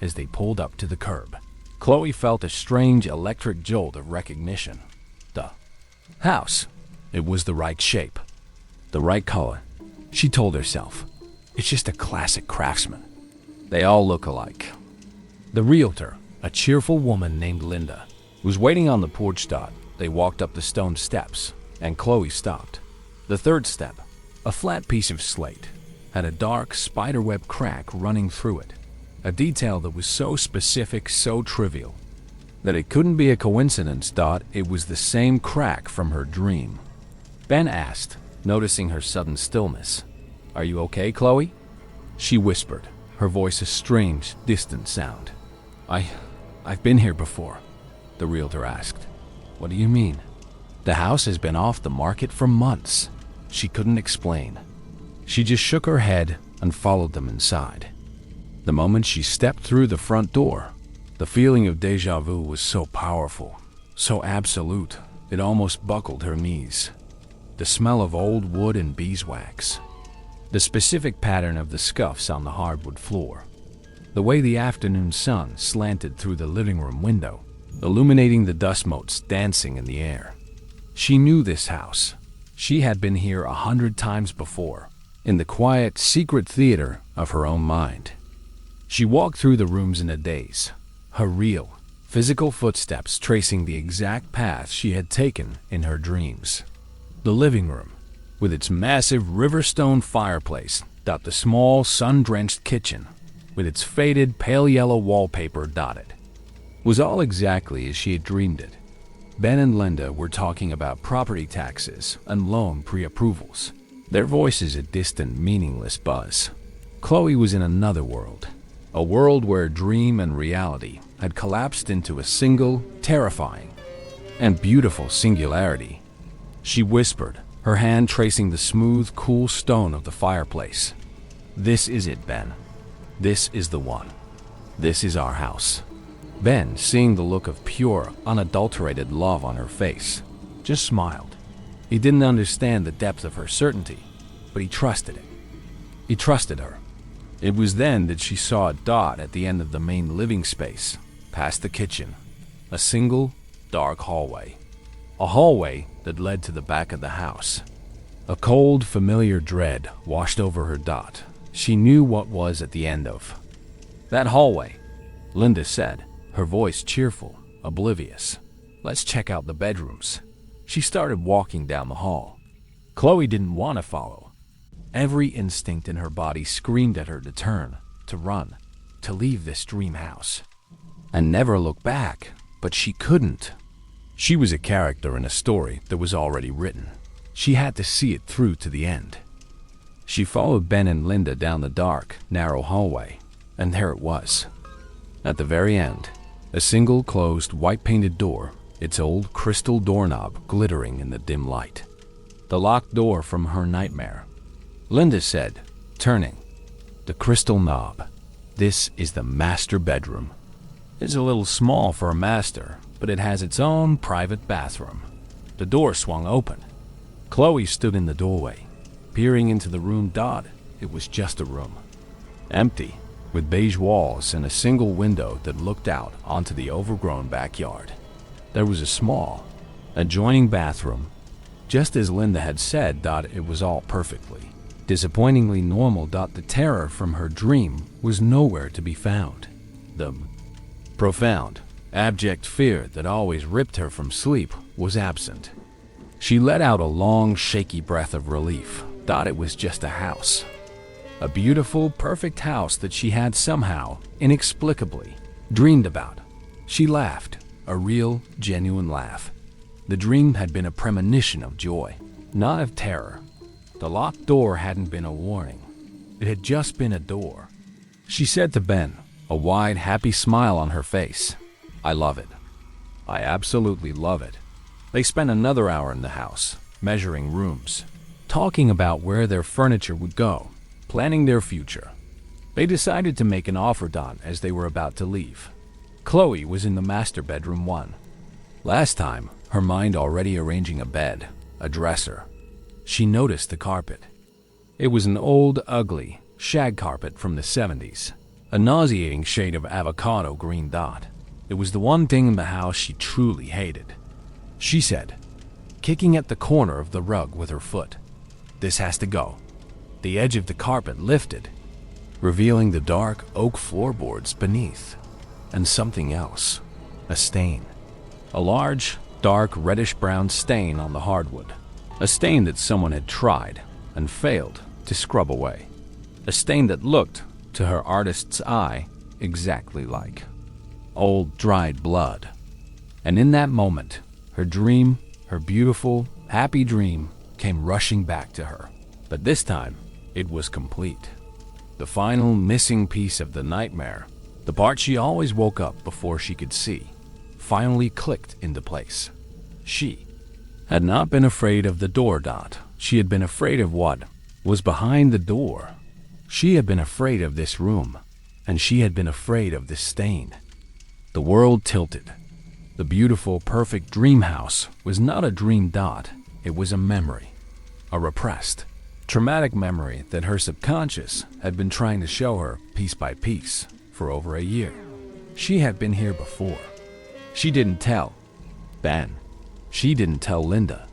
As they pulled up to the curb, Chloe felt a strange electric jolt of recognition. The house. It was the right shape. The right color. She told herself, it's just a classic craftsman. They all look alike. The realtor, a cheerful woman named Linda, was waiting on the porch. They walked up the stone steps, and Chloe stopped. The third step, a flat piece of slate, had a dark spiderweb crack running through it, a detail that was so specific, so trivial, that it couldn't be a coincidence. It was the same crack from her dream. Ben asked, noticing her sudden stillness, "Are you okay, Chloe?" She whispered, her voice a strange, distant sound. I've been here before, the realtor asked. What do you mean? The house has been off the market for months. She couldn't explain. She just shook her head and followed them inside. The moment she stepped through the front door, the feeling of déjà vu was so powerful, so absolute, it almost buckled her knees. The smell of old wood and beeswax. The specific pattern of the scuffs on the hardwood floor. The way the afternoon sun slanted through the living room window, illuminating the dust motes dancing in the air. She knew this house. She had been here 100 times before, in the quiet, secret theater of her own mind. She walked through the rooms in a daze, her real, physical footsteps tracing the exact path she had taken in her dreams. The living room, with its massive riverstone fireplace, the small, sun-drenched kitchen, with its faded, pale yellow wallpaper dotted, was all exactly as she had dreamed it. Ben and Linda were talking about property taxes and loan pre-approvals, their voices a distant, meaningless buzz. Chloe was in another world, a world where dream and reality had collapsed into a single, terrifying, and beautiful singularity. She whispered, her hand tracing the smooth, cool stone of the fireplace. This is it, Ben. This is the one. This is our house. Ben, seeing the look of pure, unadulterated love on her face, just smiled. He didn't understand the depth of her certainty, but he trusted it. He trusted her. It was then that she saw a dot at the end of the main living space, past the kitchen. A single, dark hallway. A hallway that led to the back of the house. A cold, familiar dread washed over her dot. She knew what was at the end of that hallway. Linda said, her voice cheerful, oblivious. Let's check out the bedrooms. She started walking down the hall. Chloe didn't want to follow. Every instinct in her body screamed at her to turn, to run, to leave this dream house, and never look back, but she couldn't. She was a character in a story that was already written. She had to see it through to the end. She followed Ben and Linda down the dark, narrow hallway, and there it was. At the very end, a single closed, white-painted door, its old crystal doorknob glittering in the dim light. The locked door from her nightmare. Linda said, turning, the crystal knob. This is the master bedroom. It's a little small for a master, but it has its own private bathroom. The door swung open. Chloe stood in the doorway, peering into the room. It was just a room. Empty, with beige walls and a single window that looked out onto the overgrown backyard. There was a small, adjoining bathroom, just as Linda had said. It was all perfectly, disappointingly normal. The terror from her dream was nowhere to be found. The profound, abject fear that always ripped her from sleep was absent. She let out a long, shaky breath of relief. It was just a house. A beautiful, perfect house that she had somehow, inexplicably, dreamed about. She laughed, a real, genuine laugh. The dream had been a premonition of joy, not of terror. The locked door hadn't been a warning. It had just been a door. She said to Ben, a wide, happy smile on her face, I love it. I absolutely love it. They spent another hour in the house, measuring rooms, talking about where their furniture would go, planning their future. They decided to make an offer as they were about to leave. Chloe was in the master bedroom 1. Last time, her mind already arranging a bed, a dresser. She noticed the carpet. It was an old, ugly shag carpet from the 70s, a nauseating shade of avocado green. It was the one thing in the house she truly hated. She said, kicking at the corner of the rug with her foot, this has to go. The edge of the carpet lifted, revealing the dark oak floorboards beneath, and something else, a stain. A large, dark reddish-brown stain on the hardwood, a stain that someone had tried and failed to scrub away, a stain that looked, to her artist's eye, exactly like old dried blood. And in that moment, her dream, her beautiful, happy dream, came rushing back to her. But this time, it was complete. The final missing piece of the nightmare, the part she always woke up before she could see, finally clicked into place. She had not been afraid of the door, Dot. She had been afraid of what was behind the door. She had been afraid of this room, and she had been afraid of this stain. The world tilted. The beautiful, perfect dream house was not a dream, Dot. It was a memory, a repressed, traumatic memory that her subconscious had been trying to show her piece by piece for over a year. She had been here before. She didn't tell Ben. She didn't tell Linda.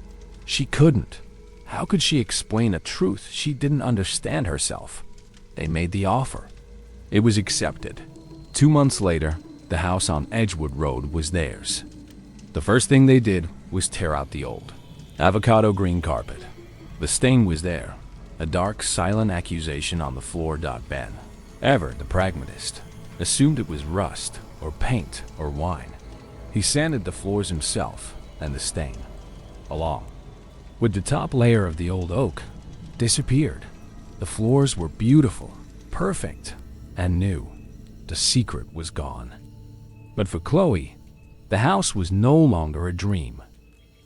She couldn't. How could she explain a truth she didn't understand herself? They made the offer. It was accepted. 2 months later, the house on Edgewood Road was theirs. The first thing they did was tear out the old avocado green carpet. The stain was there, a dark, silent accusation on the floor. Ben, ever the pragmatist, assumed it was rust or paint or wine. He sanded the floors himself and the stain, along with the top layer of the old oak, disappeared. The floors were beautiful, perfect, and new. The secret was gone. But for Chloe, the house was no longer a dream.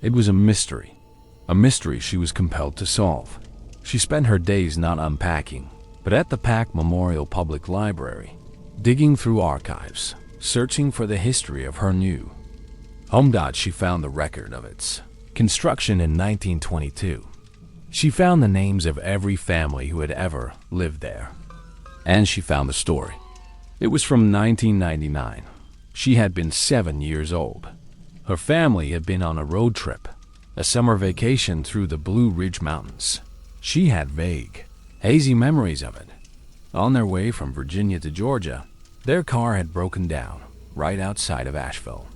It was a mystery she was compelled to solve. She spent her days not unpacking, but at the Pack Memorial Public Library, digging through archives, searching for the history of her new home. She found the record of its construction in 1922. She found the names of every family who had ever lived there. And she found the story. It was from 1999. She had been 7 years old. Her family had been on a road trip, a summer vacation through the Blue Ridge Mountains. She had vague, hazy memories of it. On their way from Virginia to Georgia, their car had broken down right outside of Asheville,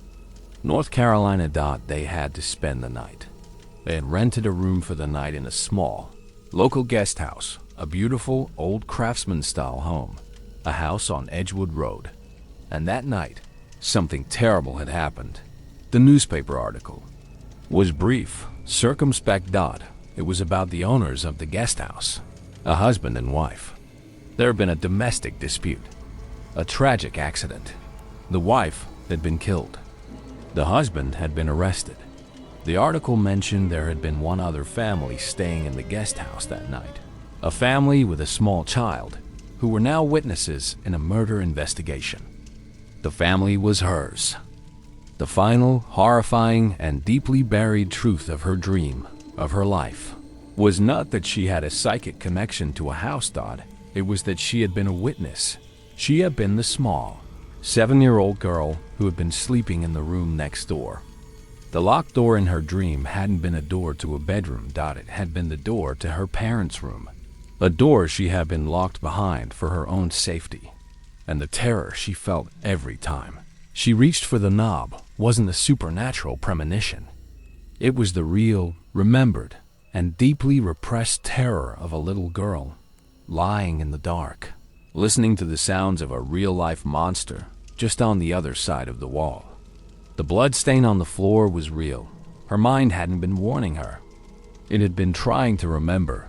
North Carolina. They had to spend the night. They had rented a room for the night in a small, local guest house, a beautiful old craftsman-style home, a house on Edgewood Road. And that night, something terrible had happened. The newspaper article was brief, circumspect. It was about the owners of the guest house, a husband and wife. There had been a domestic dispute, a tragic accident. The wife had been killed. The husband had been arrested. The article mentioned there had been one other family staying in the guest house that night, a family with a small child who were now witnesses in a murder investigation. The family was hers. The final, horrifying, and deeply buried truth of her dream, of her life, was not that she had a psychic connection to a house. It was that she had been a witness. She had been the small, 7-year-old girl who had been sleeping in the room next door. The locked door in her dream hadn't been a door to a bedroom. It had been the door to her parents' room, a door she had been locked behind for her own safety. And the terror she felt every time she reached for the knob wasn't a supernatural premonition. It was the real, remembered, and deeply repressed terror of a little girl lying in the dark, listening to the sounds of a real-life monster just on the other side of the wall. The blood stain on the floor was real. Her mind hadn't been warning her. It had been trying to remember.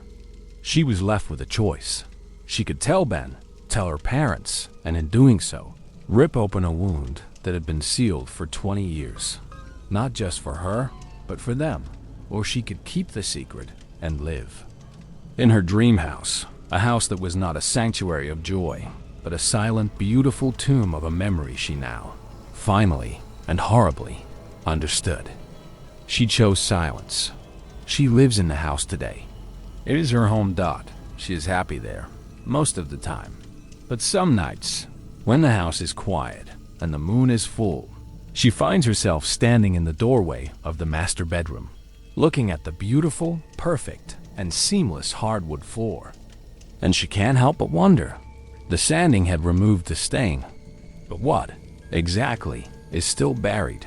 She was left with a choice. She could tell Ben, tell her parents, and in doing so, rip open a wound that had been sealed for 20 years. Not just for her, but for them. Or she could keep the secret and live. In her dream house, a house that was not a sanctuary of joy, but a silent, beautiful tomb of a memory she now, finally, and horribly, understood. She chose silence. She lives in the house today. It is her home. She is happy there, most of the time. But some nights, when the house is quiet and the moon is full, she finds herself standing in the doorway of the master bedroom, looking at the beautiful, perfect, and seamless hardwood floor. And she can't help but wonder. The sanding had removed the stain, but what, exactly, is still buried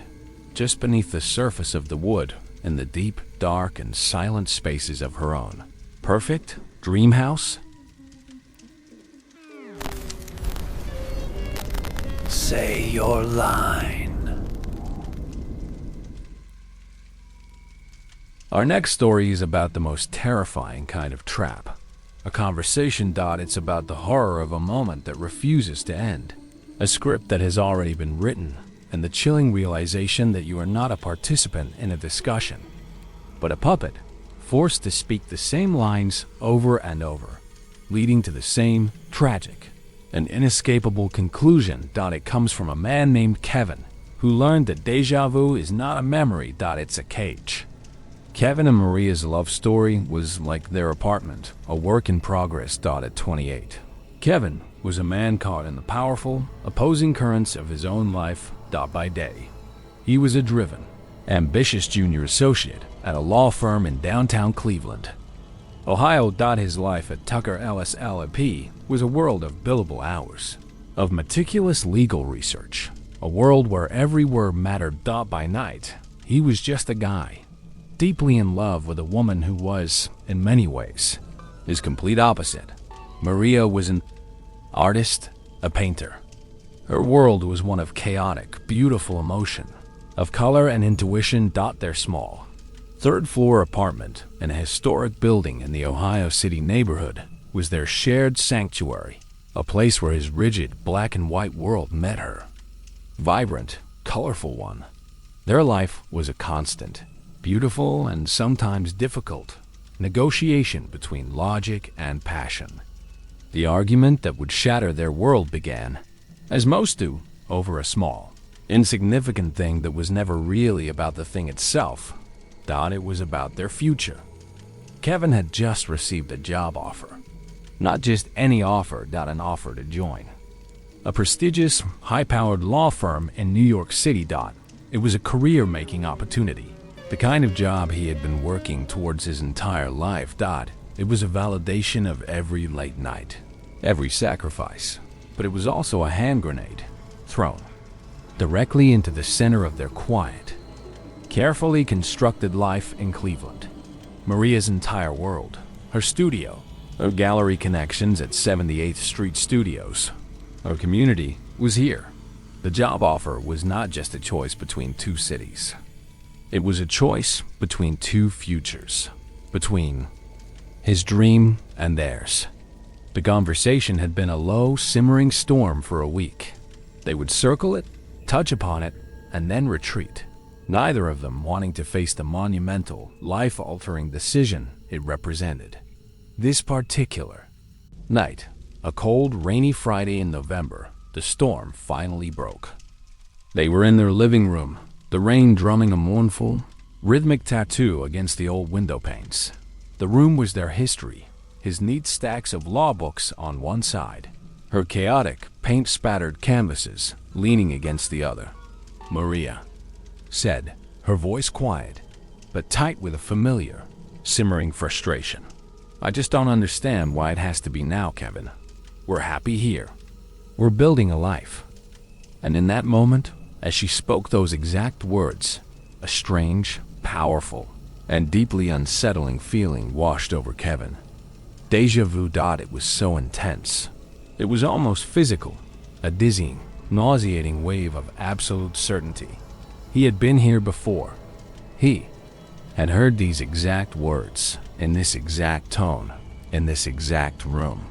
just beneath the surface of the wood in the deep, dark, and silent spaces of her own perfect dream house? Say your line. Our next story is about the most terrifying kind of trap, A conversation. It's about the horror of a moment that refuses to end. A script that has already been written, and the chilling realization that you are not a participant in a discussion, but a puppet, forced to speak the same lines over and over, leading to the same tragic and inescapable conclusion. It comes from a man named Kevin, who learned that déjà vu is not a memory. It's a cage. Kevin and Maria's love story was like their apartment, a work in progress. At 28, Kevin was a man caught in the powerful, opposing currents of his own life. By day, he was a driven, ambitious junior associate at a law firm in downtown Cleveland, Ohio. His life at Tucker Ellis LLP was a world of billable hours, of meticulous legal research, a world where every word mattered. By night, he was just a guy, deeply in love with a woman who was, in many ways, his complete opposite. Maria was an artist, a painter. Her world was one of chaotic, beautiful emotion, of color and intuition. Their small, third-floor apartment in a historic building in the Ohio City neighborhood was their shared sanctuary, a place where his rigid black-and-white world met her. Vibrant, colorful one. Their life was a constant, beautiful and sometimes difficult negotiation between logic and passion. The argument that would shatter their world began, as most do, over a small, insignificant thing that was never really about the thing itself. It was about their future. Kevin had just received a job offer. Not just any offer. An offer to join a prestigious, high-powered law firm in New York City. It was a career-making opportunity, the kind of job he had been working towards his entire life. It was a validation of every late night, every sacrifice. But it was also a hand grenade, thrown directly into the center of their quiet, carefully constructed life in Cleveland. Maria's entire world, her studio, her gallery connections at 78th Street Studios, her community was here. The job offer was not just a choice between two cities. It was a choice between two futures, between his dream and theirs. The conversation had been a low, simmering storm for a week. They would circle it, touch upon it, and then retreat, neither of them wanting to face the monumental, life-altering decision it represented. This particular night, a cold, rainy Friday in November, the storm finally broke. They were in their living room, the rain drumming a mournful, rhythmic tattoo against the old window panes. The room was their history, his neat stacks of law books on one side, her chaotic, paint-spattered canvases leaning against the other. Maria said, her voice quiet, but tight with a familiar, simmering frustration. I just don't understand why it has to be now, Kevin. We're happy here. We're building a life. And in that moment, as she spoke those exact words, a strange, powerful, and deeply unsettling feeling washed over Kevin. Déjà vu. It was so intense. It was almost physical, a dizzying, nauseating wave of absolute certainty. He had been here before. He had heard these exact words, in this exact tone, in this exact room.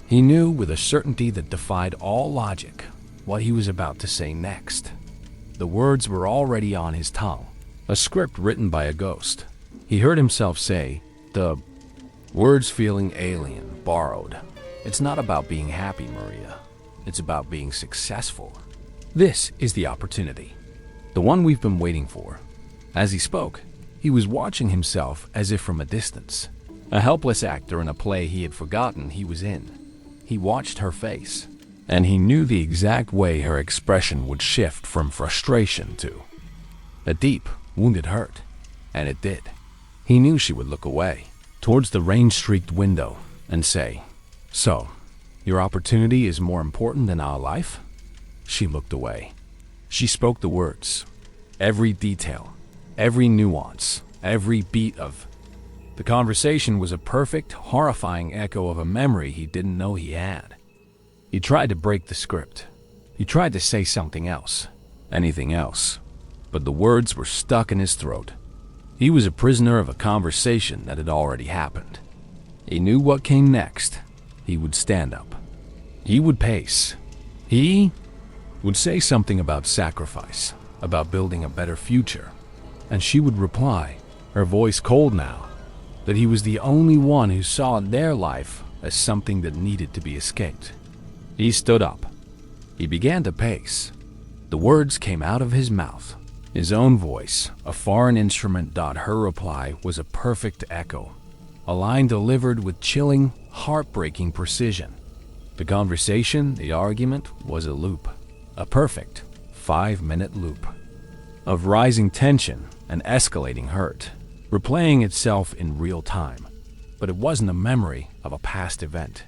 He knew with a certainty that defied all logic what he was about to say next. The words were already on his tongue, a script written by a ghost. He heard himself say, the words feeling alien, borrowed. It's not about being happy, Maria. It's about being successful. This is the opportunity, the one we've been waiting for. As he spoke, he was watching himself as if from a distance, a helpless actor in a play he had forgotten he was in. He watched her face, and he knew the exact way her expression would shift from frustration to a deep, wounded hurt, and it did. He knew she would look away, towards the rain-streaked window, and say, "So, your opportunity is more important than our life?" She looked away. She spoke the words, every detail, every nuance, every beat of. The conversation was a perfect, horrifying echo of a memory he didn't know he had. He tried to break the script. He tried to say something else, anything else, but the words were stuck in his throat. He was a prisoner of a conversation that had already happened. He knew what came next. He would stand up. He would pace. He would say something about sacrifice, about building a better future. And she would reply, her voice cold now, that he was the only one who saw their life as something that needed to be escaped. He stood up. He began to pace. The words came out of his mouth. His own voice, a foreign instrument. Her reply was a perfect echo, a line delivered with chilling, heartbreaking precision. The conversation, the argument, was a loop, a perfect 5-minute loop of rising tension and escalating hurt, replaying itself in real time. But it wasn't a memory of a past event.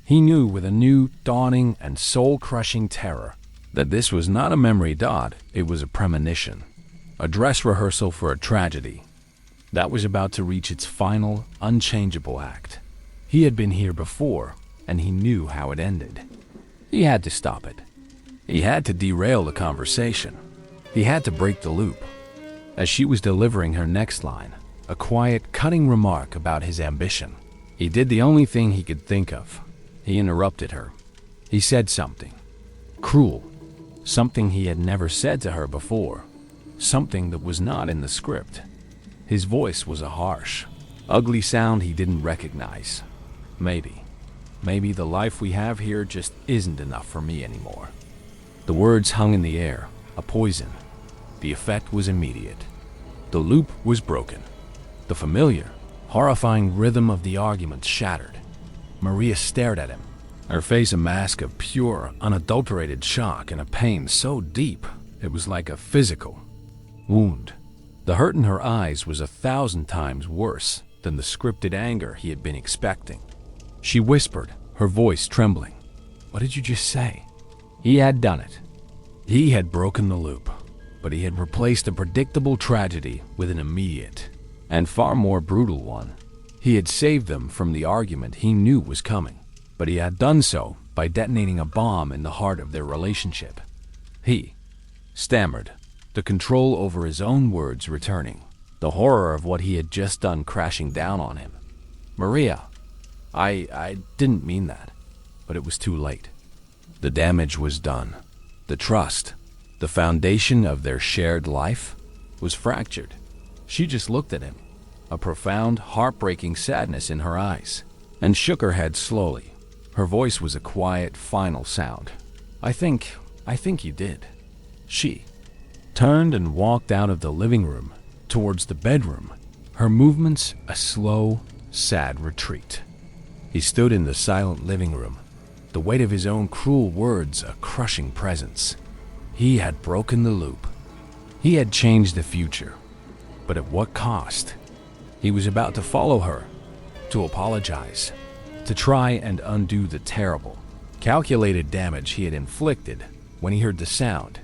He knew with a new, dawning, and soul-crushing terror that this was not a memory. It was a premonition, a dress rehearsal for a tragedy that was about to reach its final, unchangeable act. He had been here before, and he knew how it ended. He had to stop it. He had to derail the conversation. He had to break the loop. As she was delivering her next line, a quiet, cutting remark about his ambition, he did the only thing he could think of. He interrupted her. He said something cruel, something he had never said to her before, something that was not in the script. His voice was a harsh, ugly sound he didn't recognize. Maybe the life we have here just isn't enough for me anymore. The words hung in the air, a poison. The effect was immediate. The loop was broken. The familiar, horrifying rhythm of the argument shattered. Maria stared at him, her face a mask of pure, unadulterated shock and a pain so deep it was like a physical wound. The hurt in her eyes was 1,000 times worse than the scripted anger he had been expecting. She whispered, her voice trembling, "What did you just say?" He had done it. He had broken the loop, but he had replaced a predictable tragedy with an immediate and far more brutal one. He had saved them from the argument he knew was coming, but he had done so by detonating a bomb in the heart of their relationship. He stammered, the control over his own words returning, the horror of what he had just done crashing down on him. "Maria, I didn't mean that," but it was too late. The damage was done. The trust, the foundation of their shared life, was fractured. She just looked at him, a profound, heartbreaking sadness in her eyes, and shook her head slowly. Her voice was a quiet, final sound. I think you did." She turned and walked out of the living room towards the bedroom, her movements a slow, sad retreat. He stood in the silent living room, the weight of his own cruel words a crushing presence. He had broken the loop. He had changed the future. But at what cost? He was about to follow her, to apologize, to try and undo the terrible, calculated damage he had inflicted when he heard the sound.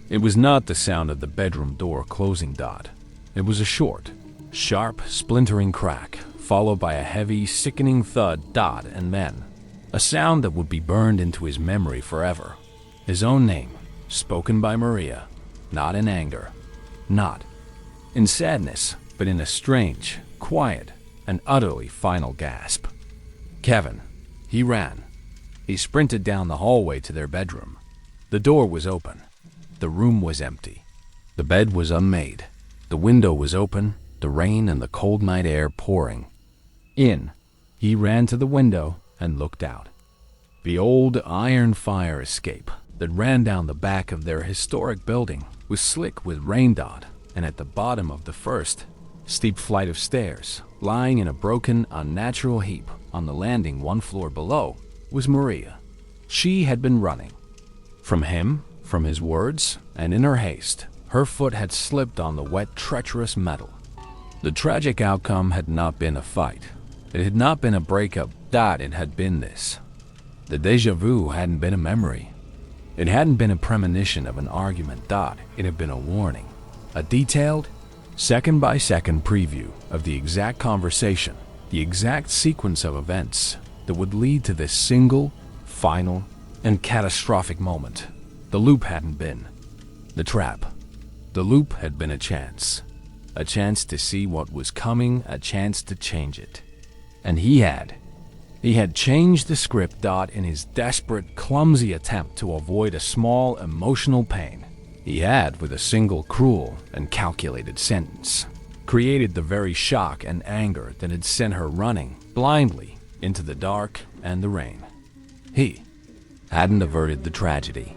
It was not the sound of the bedroom door closing. It was a short, sharp, splintering crack, followed by a heavy, sickening thud. And then a sound that would be burned into his memory forever. His own name, spoken by Maria, not in anger, not in sadness, but in a strange, quiet, and utterly final gasp. Kevin. He ran. He sprinted down the hallway to their bedroom. The door was open. The room was empty. The bed was unmade. The window was open, the rain and the cold night air pouring in. He ran to the window and looked out. The old iron fire escape that ran down the back of their historic building was slick with rain. And at the bottom of the first steep flight of stairs, lying in a broken, unnatural heap on the landing 1 floor below, was Maria. She had been running. From him, from his words, and in her haste, her foot had slipped on the wet, treacherous metal. The tragic outcome had not been a fight. It had not been a breakup. It had been this. The déjà vu hadn't been a memory. It hadn't been a premonition of an argument. It had been a warning. A detailed, second-by-second preview of the exact conversation, the exact sequence of events that would lead to this single, final, and catastrophic moment. The loop hadn't been the trap. The loop had been a chance to see what was coming, a chance to change it. And he had changed the script in his desperate, clumsy attempt to avoid a small emotional pain. He had, with a single cruel and calculated sentence, created the very shock and anger that had sent her running blindly into the dark and the rain. He hadn't averted the tragedy.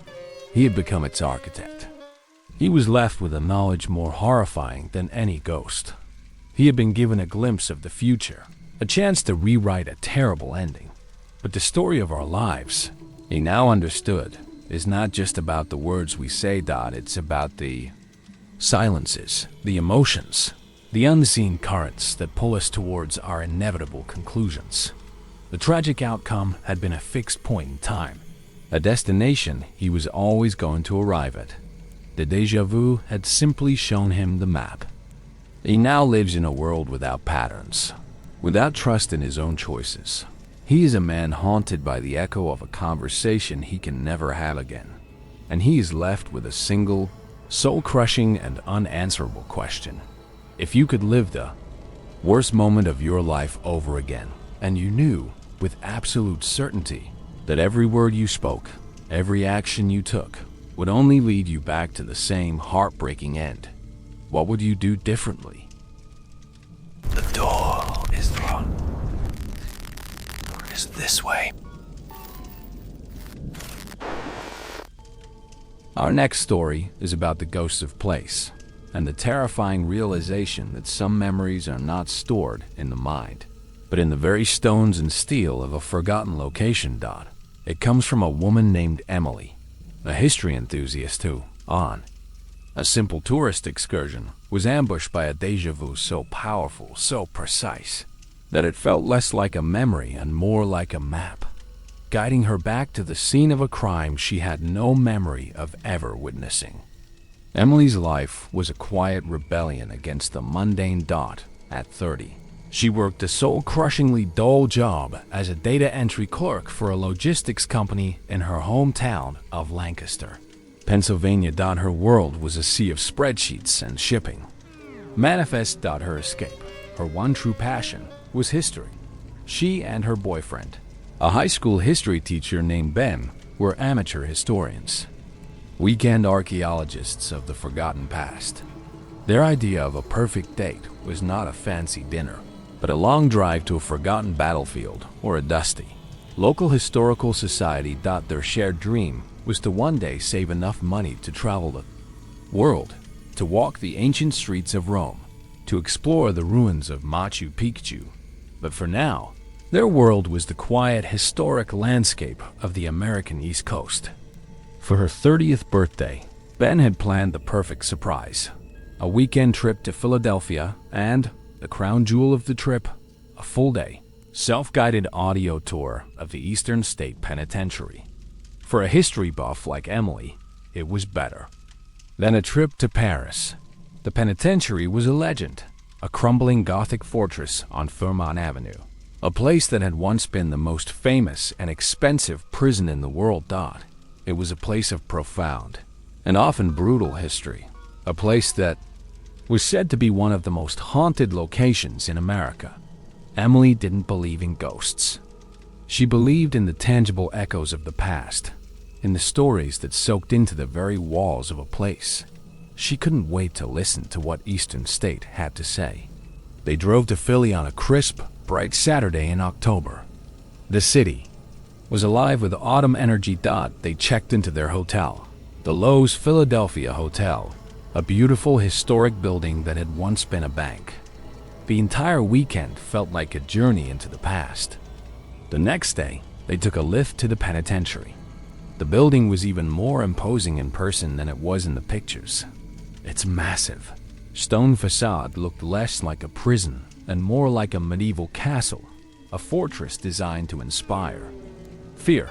He had become its architect. He was left with a knowledge more horrifying than any ghost. He had been given a glimpse of the future, a chance to rewrite a terrible ending. But the story of our lives, he now understood, is not just about the words we say, it's about the silences, the emotions, the unseen currents that pull us towards our inevitable conclusions. The tragic outcome had been a fixed point in time, a destination he was always going to arrive at. The Déjà Vu had simply shown him the map. He now lives in a world without patterns, without trust in his own choices. He is a man haunted by the echo of a conversation he can never have again. And he is left with a single, soul-crushing and unanswerable question. If you could live the worst moment of your life over again, and you knew with absolute certainty that every word you spoke, every action you took, would only lead you back to the same heartbreaking end, what would you do differently? The door is locked. It's this way. Our next story is about the ghosts of place, and the terrifying realization that some memories are not stored in the mind, but in the very stones and steel of a forgotten location. It comes from a woman named Emily, a history enthusiast who, on a simple tourist excursion, was ambushed by a déjà vu so powerful, so precise, that it felt less like a memory and more like a map, guiding her back to the scene of a crime she had no memory of ever witnessing. Emily's life was a quiet rebellion against the mundane. At 30, she worked a soul-crushingly dull job as a data entry clerk for a logistics company in her hometown of Lancaster, Pennsylvania. Her world was a sea of spreadsheets and shipping. Manifest. Her escape, her one true passion, was history. She and her boyfriend, a high school history teacher named Ben, were amateur historians, weekend archaeologists of the forgotten past. Their idea of a perfect date was not a fancy dinner, but a long drive to a forgotten battlefield or a dusty local historical society. Their shared dream was to one day save enough money to travel the world, to walk the ancient streets of Rome, to explore the ruins of Machu Picchu. But for now, their world was the quiet, historic landscape of the American East Coast. For her 30th birthday, Ben had planned the perfect surprise: a weekend trip to Philadelphia and, the crown jewel of the trip, a full-day, self-guided audio tour of the Eastern State Penitentiary. For a history buff like Emily, it was better than a trip to Paris. The penitentiary was a legend, a crumbling Gothic fortress on Fairmont Avenue, a place that had once been the most famous and expensive prison in the world. It was a place of profound and often brutal history, a place that was said to be one of the most haunted locations in America. Emily didn't believe in ghosts. She believed in the tangible echoes of the past, in the stories that soaked into the very walls of a place. She couldn't wait to listen to what Eastern State had to say. They drove to Philly on a crisp, bright Saturday in October. The city was alive with autumn energy. They checked into their hotel, the Lowe's Philadelphia Hotel, a beautiful historic building that had once been a bank. The entire weekend felt like a journey into the past. The next day, they took a lift to the penitentiary. The building was even more imposing in person than it was in the pictures. Its massive stone facade looked less like a prison and more like a medieval castle, a fortress designed to inspire fear.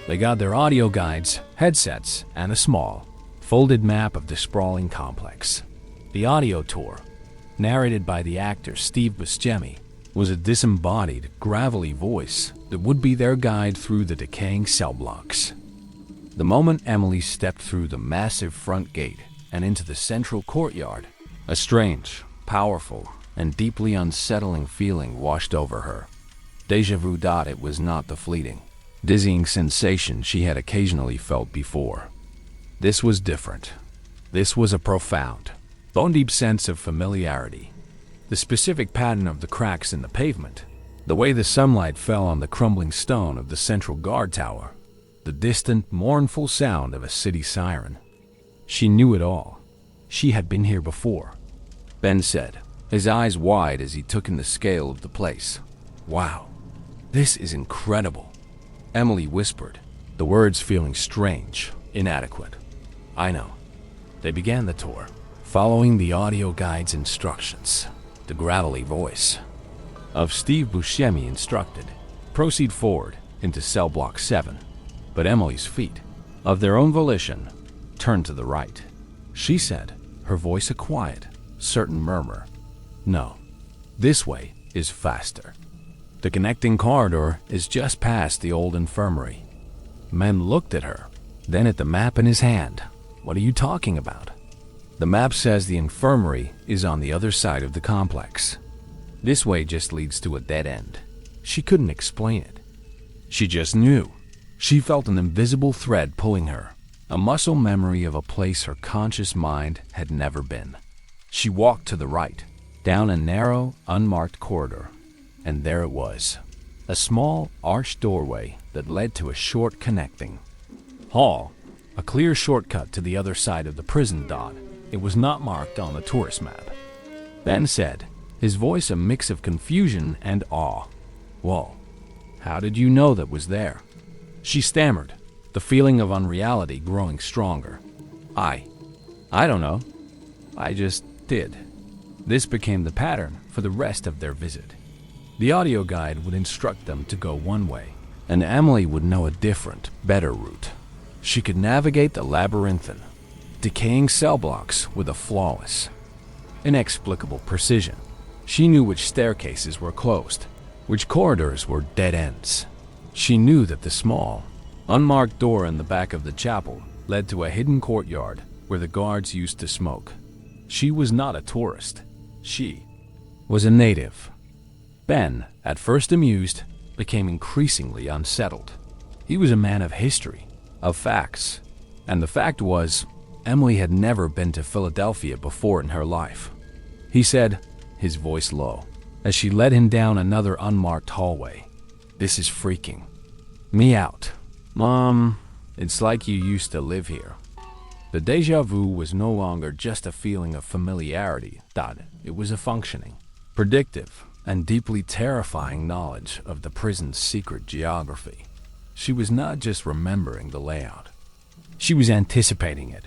They got their audio guides, headsets, and a small, folded map of the sprawling complex. The audio tour, narrated by the actor Steve Buscemi, was a disembodied, gravelly voice that would be their guide through the decaying cell blocks. The moment Emily stepped through the massive front gate and into the central courtyard, a strange, powerful, and deeply unsettling feeling washed over her. Déjà vu. It was not the fleeting, dizzying sensation she had occasionally felt before. This was different. This was a profound, bone-deep sense of familiarity. The specific pattern of the cracks in the pavement, the way the sunlight fell on the crumbling stone of the central guard tower, the distant, mournful sound of a city siren. She knew it all. She had been here before. Ben said, his eyes wide as he took in the scale of the place. Wow, this is incredible. Emily whispered, the words feeling strange, inadequate. I know. They began the tour, following the audio guide's instructions. The gravelly voice of Steve Buscemi instructed, proceed forward into cell block 7. But Emily's feet, of their own volition, turned to the right. She said, her voice a quiet, certain murmur, no, this way is faster. The connecting corridor is just past the old infirmary. Men looked at her, then at the map in his hand. What are you talking about? The map says the infirmary is on the other side of the complex. This way just leads to a dead end. She couldn't explain it. She just knew. She felt an invisible thread pulling her, a muscle memory of a place her conscious mind had never been. She walked to the right, down a narrow, unmarked corridor, and there it was, a small, arched doorway that led to a short connecting hall, a clear shortcut to the other side of the prison. It was not marked on the tourist map. Ben said, his voice a mix of confusion and awe. Whoa, how did you know that was there? She stammered, the feeling of unreality growing stronger. I don't know. I just did. This became the pattern for the rest of their visit. The audio guide would instruct them to go one way, and Emily would know a different, better route. She could navigate the labyrinthine, decaying cell blocks with a flawless, inexplicable precision. She knew which staircases were closed, which corridors were dead ends. She knew that the small, unmarked door in the back of the chapel led to a hidden courtyard where the guards used to smoke. She was not a tourist. She was a native. Ben, at first amused, became increasingly unsettled. He was a man of history, of facts, and the fact was, Emily had never been to Philadelphia before in her life. He said, his voice low, as she led him down another unmarked hallway. This is freaking me out. Mom, it's like you used to live here. The déjà vu was no longer just a feeling of familiarity. It was a functioning, predictive, and deeply terrifying knowledge of the prison's secret geography. She was not just remembering the layout. She was anticipating it.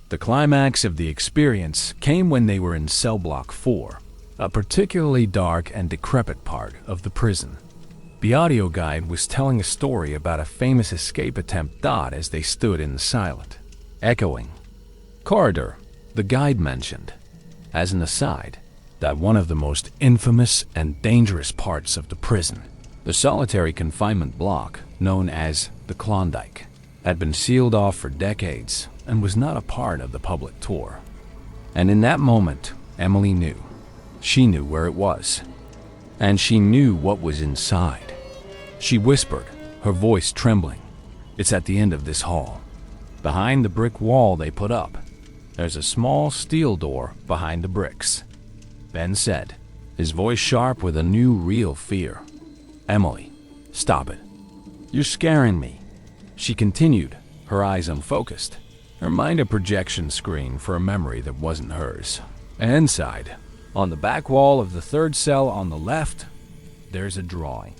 The climax of the experience came when they were in cell block 4, a particularly dark and decrepit part of the prison. The audio guide was telling a story about a famous escape attempt. As they stood in the silent, echoing corridor, the guide mentioned, as an aside, that one of the most infamous and dangerous parts of the prison, the solitary confinement block known as the Klondike, had been sealed off for decades and was not a part of the public tour. And in that moment, Emily knew. She knew where it was. And she knew what was inside. She whispered, her voice trembling, "It's at the end of this hall. Behind the brick wall they put up. There's a small steel door behind the bricks." Ben said, his voice sharp with a new, real fear. "Emily, stop it. You're scaring me." She continued, her eyes unfocused, her mind a projection screen for a memory that wasn't hers. Inside, on the back wall of the third cell on the left, there's a drawing.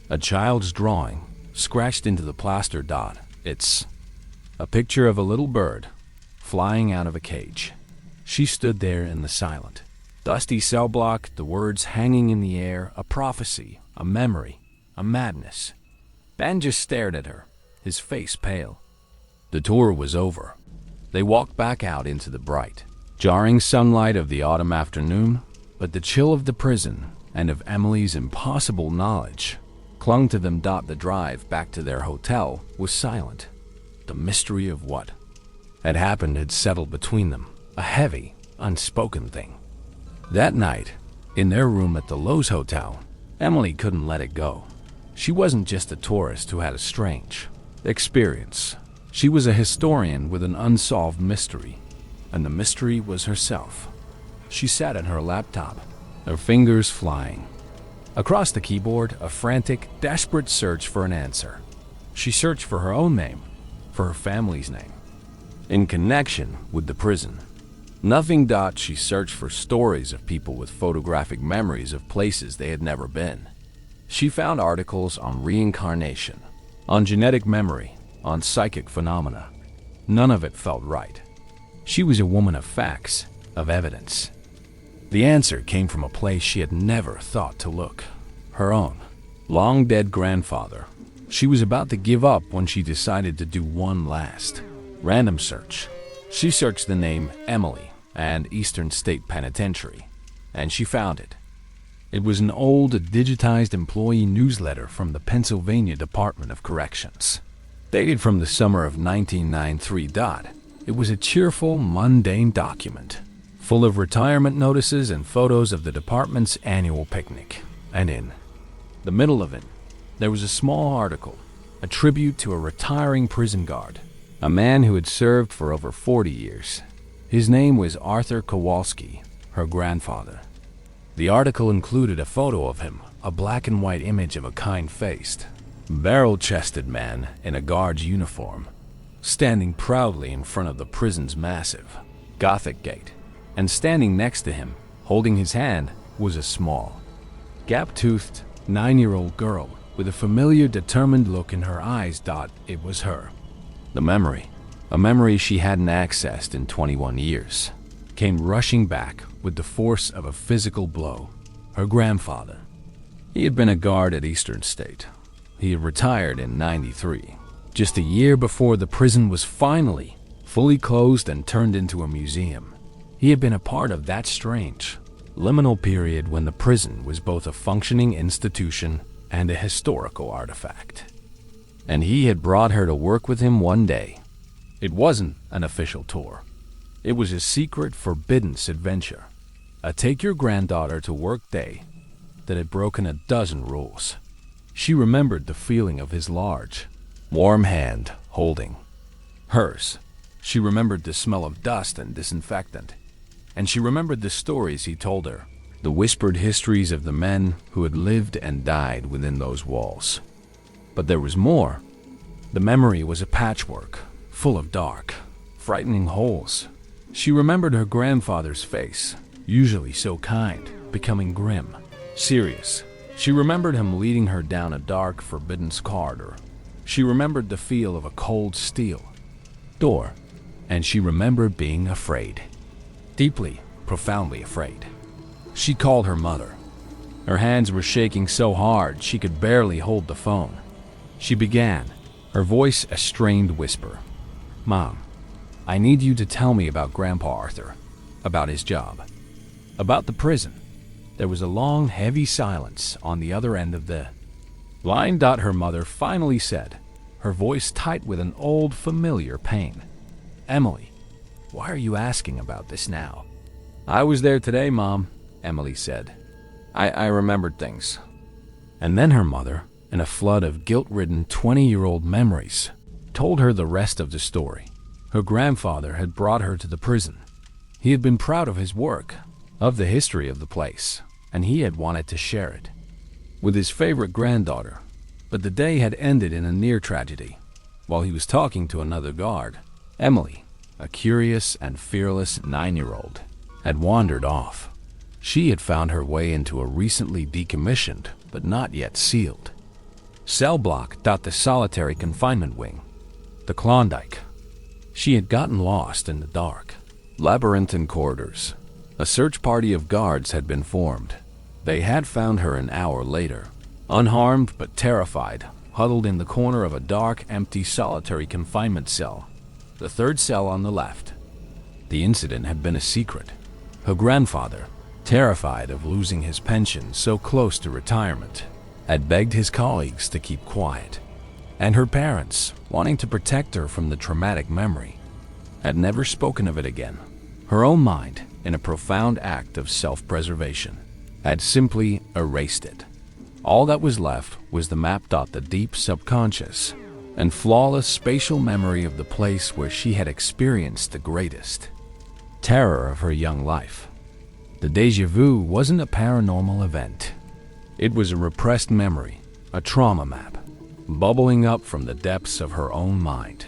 A child's drawing, scratched into the plaster. It's a picture of a little bird flying out of a cage. She stood there in the silent, dusty cell block, the words hanging in the air, a prophecy, a memory, a madness. Ben just stared at her, his face pale. The tour was over. They walked back out into the bright, jarring sunlight of the autumn afternoon, but the chill of the prison and of Emily's impossible knowledge clung to them. The drive back to their hotel was silent. The mystery of what had happened had settled between them, a heavy, unspoken thing. That night, in their room at the Lowe's Hotel, Emily couldn't let it go. She wasn't just a tourist who had a strange experience. She was a historian with an unsolved mystery, and the mystery was herself. She sat at her laptop, her fingers flying. Across the keyboard, a frantic, desperate search for an answer. She searched for her own name, for her family's name, in connection with the prison. Nothing. She searched for stories of people with photographic memories of places they had never been. She found articles on reincarnation, on genetic memory, on psychic phenomena. None of it felt right. She was a woman of facts, of evidence. The answer came from a place she had never thought to look. Her own, long-dead grandfather. She was about to give up when she decided to do one last random search. She searched the name Emily and Eastern State Penitentiary, and she found it. It was an old, digitized employee newsletter from the Pennsylvania Department of Corrections, dated from the summer of 1993. It was a cheerful, mundane document, full of retirement notices and photos of the department's annual picnic. And in the middle of it, there was a small article, a tribute to a retiring prison guard, a man who had served for over 40 years. His name was Arthur Kowalski, her grandfather. The article included a photo of him, a black and white image of a kind-faced, barrel-chested man in a guard's uniform, standing proudly in front of the prison's massive, Gothic gate. And standing next to him, holding his hand, was a small, gap-toothed, 9-year-old girl with a familiar, determined look in her eyes. It was her. The memory, a memory she hadn't accessed in 21 years, came rushing back with the force of a physical blow. Her grandfather. He had been a guard at Eastern State. He had retired in '93, just a year before the prison was finally fully closed and turned into a museum. He had been a part of that strange, liminal period when the prison was both a functioning institution and a historical artifact. And he had brought her to work with him one day. It wasn't an official tour. It was a secret, forbidden adventure. A take-your-granddaughter-to-work day that had broken a dozen rules. She remembered the feeling of his large, warm hand holding hers. She remembered the smell of dust and disinfectant. And she remembered the stories he told her, the whispered histories of the men who had lived and died within those walls. But there was more. The memory was a patchwork, full of dark, frightening holes. She remembered her grandfather's face, usually so kind, becoming grim, serious. She remembered him leading her down a dark, forbidden corridor. She remembered the feel of a cold steel door, and she remembered being afraid. Deeply, profoundly afraid. She called her mother. Her hands were shaking so hard she could barely hold the phone. She began, her voice a strained whisper. "Mom, I need you to tell me about Grandpa Arthur, about his job, about the prison." There was a long, heavy silence on the other end of the line. Her mother finally said, her voice tight with an old, familiar pain. "Emily, why are you asking about this now?" "I was there today, Mom," Emily said. I remembered things." And then her mother, in a flood of guilt-ridden 20-year-old memories, told her the rest of the story. Her grandfather had brought her to the prison. He had been proud of his work, of the history of the place, and he had wanted to share it with his favorite granddaughter. But the day had ended in a near tragedy. While he was talking to another guard, Emily, a curious and fearless 9-year-old, had wandered off. She had found her way into a recently decommissioned, but not yet sealed, cell block. The solitary confinement wing, the Klondike. She had gotten lost in the dark, labyrinthine corridors. A search party of guards had been formed. They had found her an hour later, unharmed but terrified, huddled in the corner of a dark, empty solitary confinement cell, the third cell on the left. The incident had been a secret. Her grandfather, terrified of losing his pension so close to retirement, had begged his colleagues to keep quiet. And her parents, wanting to protect her from the traumatic memory, had never spoken of it again. Her own mind, in a profound act of self-preservation, had simply erased it. All that was left was the map. The deep subconscious and flawless spatial memory of the place where she had experienced the greatest terror of her young life. The déjà vu wasn't a paranormal event. It was a repressed memory, a trauma map, bubbling up from the depths of her own mind.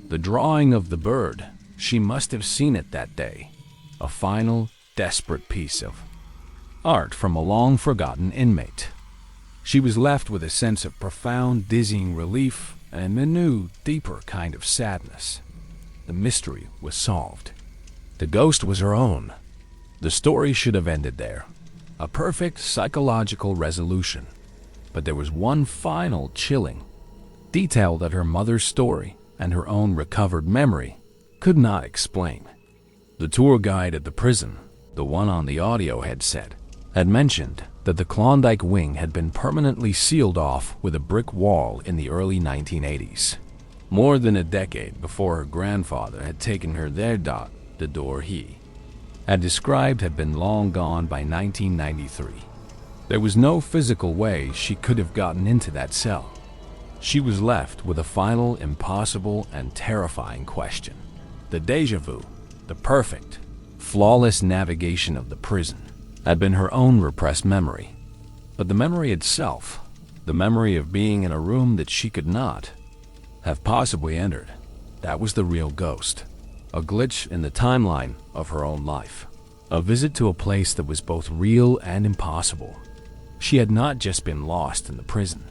The drawing of the bird, she must have seen it that day, a final, desperate piece of art from a long-forgotten inmate. She was left with a sense of profound, dizzying relief and a new, deeper kind of sadness. The mystery was solved. The ghost was her own. The story should have ended there, a perfect psychological resolution. But there was one final chilling detail that her mother's story and her own recovered memory could not explain. The tour guide at the prison, the one on the audio headset, had mentioned that the Klondike wing had been permanently sealed off with a brick wall in the early 1980s. More than a decade before her grandfather had taken her there. The door he had described had been long gone by 1993. There was no physical way she could have gotten into that cell. She was left with a final, impossible, and terrifying question. The déjà vu, the perfect, flawless navigation of the prison, had been her own repressed memory. But the memory itself, the memory of being in a room that she could not have possibly entered, that was the real ghost. A glitch in the timeline of her own life. A visit to a place that was both real and impossible. She had not just been lost in the prison.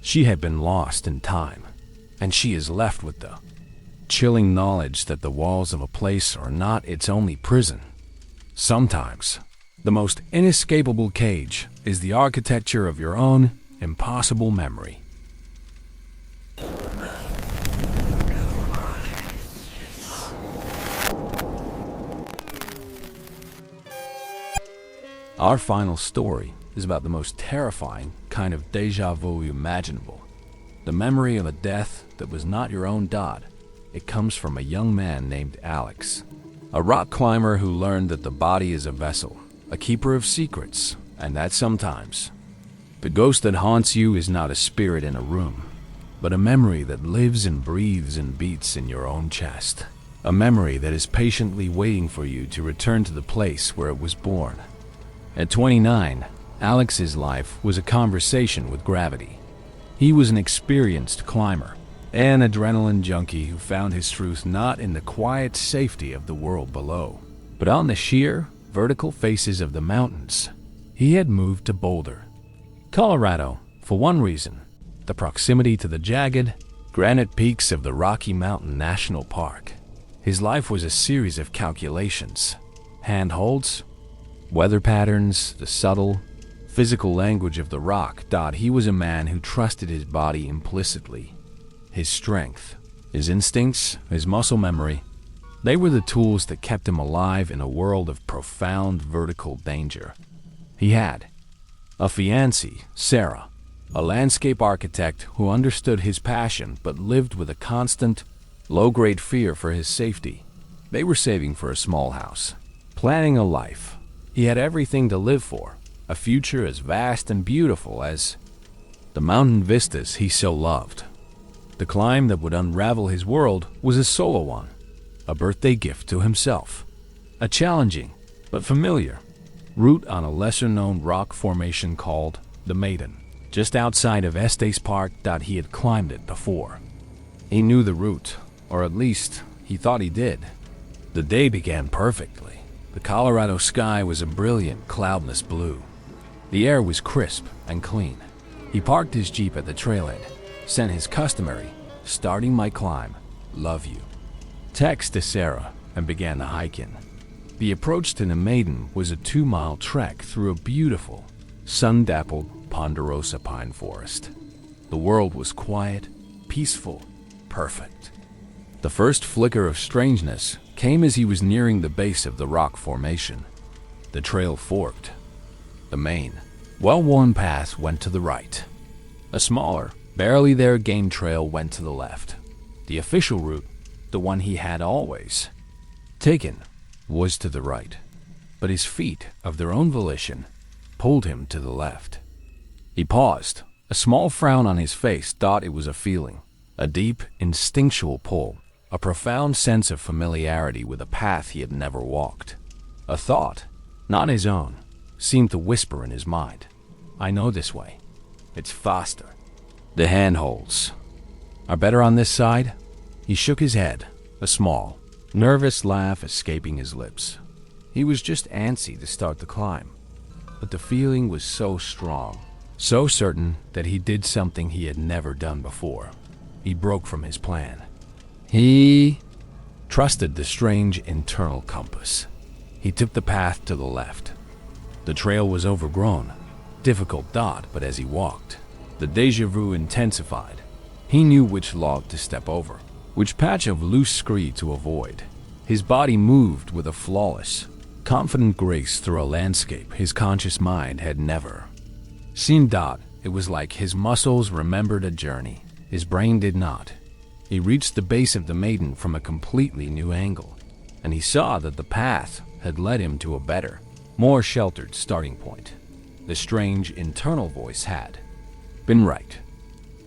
She had been lost in time. And she is left with the chilling knowledge that the walls of a place are not its only prison. Sometimes, the most inescapable cage is the architecture of your own impossible memory. Our final story is about the most terrifying kind of déjà vu imaginable. The memory of a death that was not your own. It comes from a young man named Alex, a rock climber who learned that the body is a vessel, a keeper of secrets, and that sometimes the ghost that haunts you is not a spirit in a room, but a memory that lives and breathes and beats in your own chest. A memory that is patiently waiting for you to return to the place where it was born. At 29, Alex's life was a conversation with gravity. He was an experienced climber, an adrenaline junkie who found his truth not in the quiet safety of the world below, but on the sheer, vertical faces of the mountains. He had moved to Boulder, Colorado, for one reason: the proximity to the jagged, granite peaks of the Rocky Mountain National Park. His life was a series of calculations, handholds, weather patterns, the subtle, physical language of the rock. He was a man who trusted his body implicitly. His strength, his instincts, his muscle memory, they were the tools that kept him alive in a world of profound vertical danger. He had a fiancée, Sarah, a landscape architect who understood his passion but lived with a constant, low-grade fear for his safety. They were saving for a small house, planning a life. He had everything to live for, a future as vast and beautiful as the mountain vistas he so loved. The climb that would unravel his world was a solo one, a birthday gift to himself, a challenging but familiar route on a lesser-known rock formation called the Maiden, just outside of Estes Park. He had climbed it before. He knew the route, or at least he thought he did. The day began perfectly. The Colorado sky was a brilliant, cloudless blue. The air was crisp and clean. He parked his Jeep at the trailhead, sent his customary, "Starting my climb, love you" text to Sarah, and began the hike in. The approach to the Maiden was a 2-mile trek through a beautiful, sun-dappled ponderosa pine forest. The world was quiet, peaceful, perfect. The first flicker of strangeness came as he was nearing the base of the rock formation. The trail forked. The main, well-worn path went to the right. A smaller, barely there game trail went to the left. The official route, the one he had always taken, was to the right. But his feet, of their own volition, pulled him to the left. He paused. A small frown on his face thought it was a feeling, a deep, instinctual pull, a profound sense of familiarity with a path he had never walked. A thought, not his own, seemed to whisper in his mind. I know this way. It's faster. The handholds are better on this side? He shook his head, a small, nervous laugh escaping his lips. He was just antsy to start the climb. But the feeling was so strong, so certain that he did something he had never done before. He broke from his plan. He trusted the strange internal compass. He took the path to the left. The trail was overgrown, difficult thought, but as he walked, the déjà vu intensified. He knew which log to step over, which patch of loose scree to avoid. His body moved with a flawless, confident grace through a landscape his conscious mind had never seen. It was like his muscles remembered a journey. His brain did not. He reached the base of the maiden from a completely new angle, and he saw that the path had led him to a better, more sheltered starting point. The strange internal voice had been right.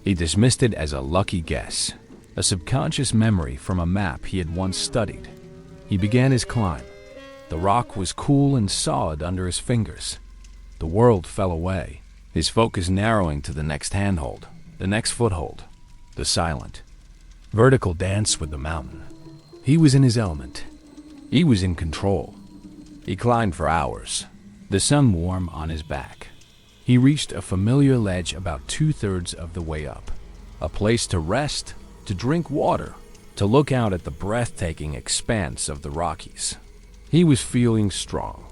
He dismissed it as a lucky guess, a subconscious memory from a map he had once studied. He began his climb. The rock was cool and solid under his fingers. The world fell away, his focus narrowing to the next handhold, the next foothold, the silent, vertical dance with the mountain. He was in his element. He was in control. He climbed for hours, the sun warm on his back. He reached a familiar ledge about 2/3 of the way up, a place to rest, to drink water, to look out at the breathtaking expanse of the Rockies. He was feeling strong,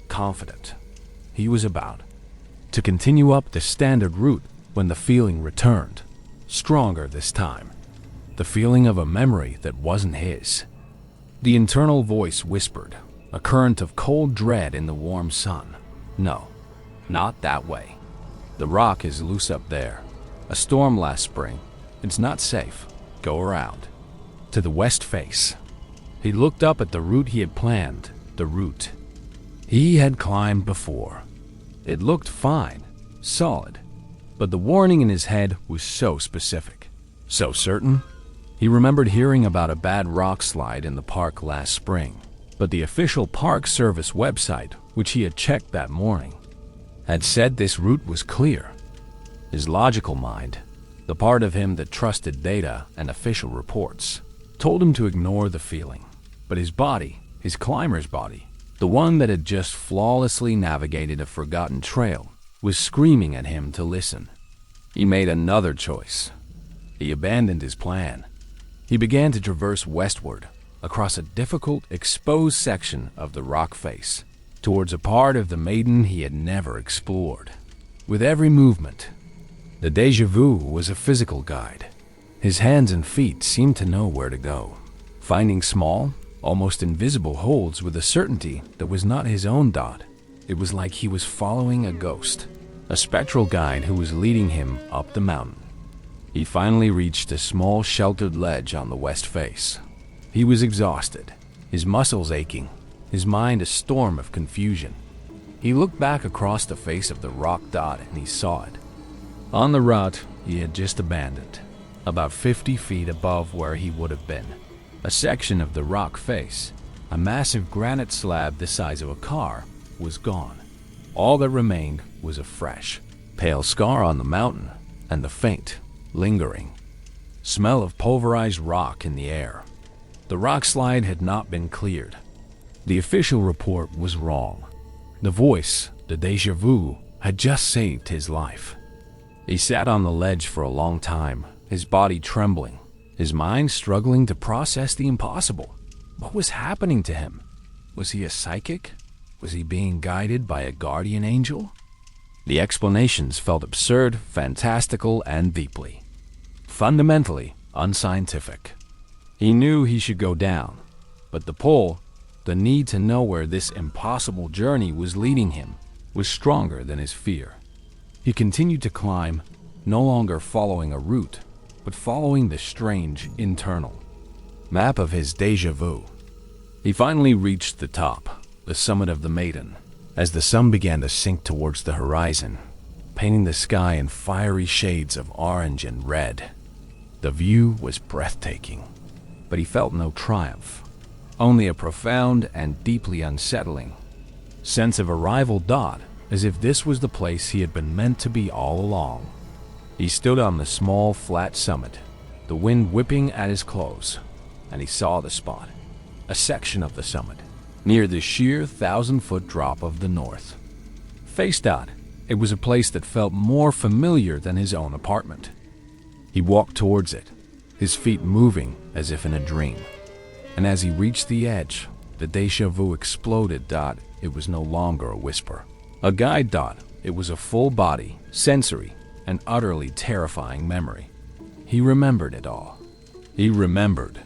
confident. He was about to continue up the standard route when the feeling returned, stronger this time. The feeling of a memory that wasn't his. The internal voice whispered, a current of cold dread in the warm sun. No, not that way. The rock is loose up there. A storm last spring. It's not safe. Go around. To the west face. He looked up at the route he had planned, the route he had climbed before. It looked fine, solid, but the warning in his head was so specific, so certain. He remembered hearing about a bad rock slide in the park last spring, but the official Park Service website, which he had checked that morning, had said this route was clear. His logical mind, the part of him that trusted data and official reports, told him to ignore the feeling. But his body, his climber's body, the one that had just flawlessly navigated a forgotten trail, was screaming at him to listen. He made another choice. He abandoned his plan. He began to traverse westward, across a difficult, exposed section of the rock face, towards a part of the maiden he had never explored. With every movement, the déjà vu was a physical guide. His hands and feet seemed to know where to go, finding small, almost invisible holds with a certainty that was not his own dot. It was like he was following a ghost, a spectral guide who was leading him up the mountain. He finally reached a small sheltered ledge on the west face. He was exhausted, his muscles aching, his mind a storm of confusion. He looked back across the face of the rock dot and he saw it. On the route he had just abandoned, about 50 feet above where he would have been. A section of the rock face, a massive granite slab the size of a car, was gone. All that remained was a fresh, pale scar on the mountain and the faint, lingering smell of pulverized rock in the air. The rock slide had not been cleared. The official report was wrong. The voice, the déjà vu, had just saved his life. He sat on the ledge for a long time, his body trembling, his mind struggling to process the impossible. What was happening to him? Was he a psychic? Was he being guided by a guardian angel? The explanations felt absurd, fantastical, and deeply, fundamentally unscientific. He knew he should go down, but the pull, the need to know where this impossible journey was leading him, was stronger than his fear. He continued to climb, no longer following a route, but following the strange internal map of his déjà vu. He finally reached the top, the summit of the Maiden. As the sun began to sink towards the horizon, painting the sky in fiery shades of orange and red. The view was breathtaking, but he felt no triumph, only a profound and deeply unsettling sense of arrival, as if this was the place he had been meant to be all along. He stood on the small, flat summit, the wind whipping at his clothes, and he saw the spot, a section of the summit, near the sheer 1,000-foot drop of the north. Faced out, it was a place that felt more familiar than his own apartment. He walked towards it, his feet moving as if in a dream. And as he reached the edge, the déjà vu exploded. It was no longer a whisper, a guide. It was a full-body, sensory, and utterly terrifying memory. He remembered it all. He remembered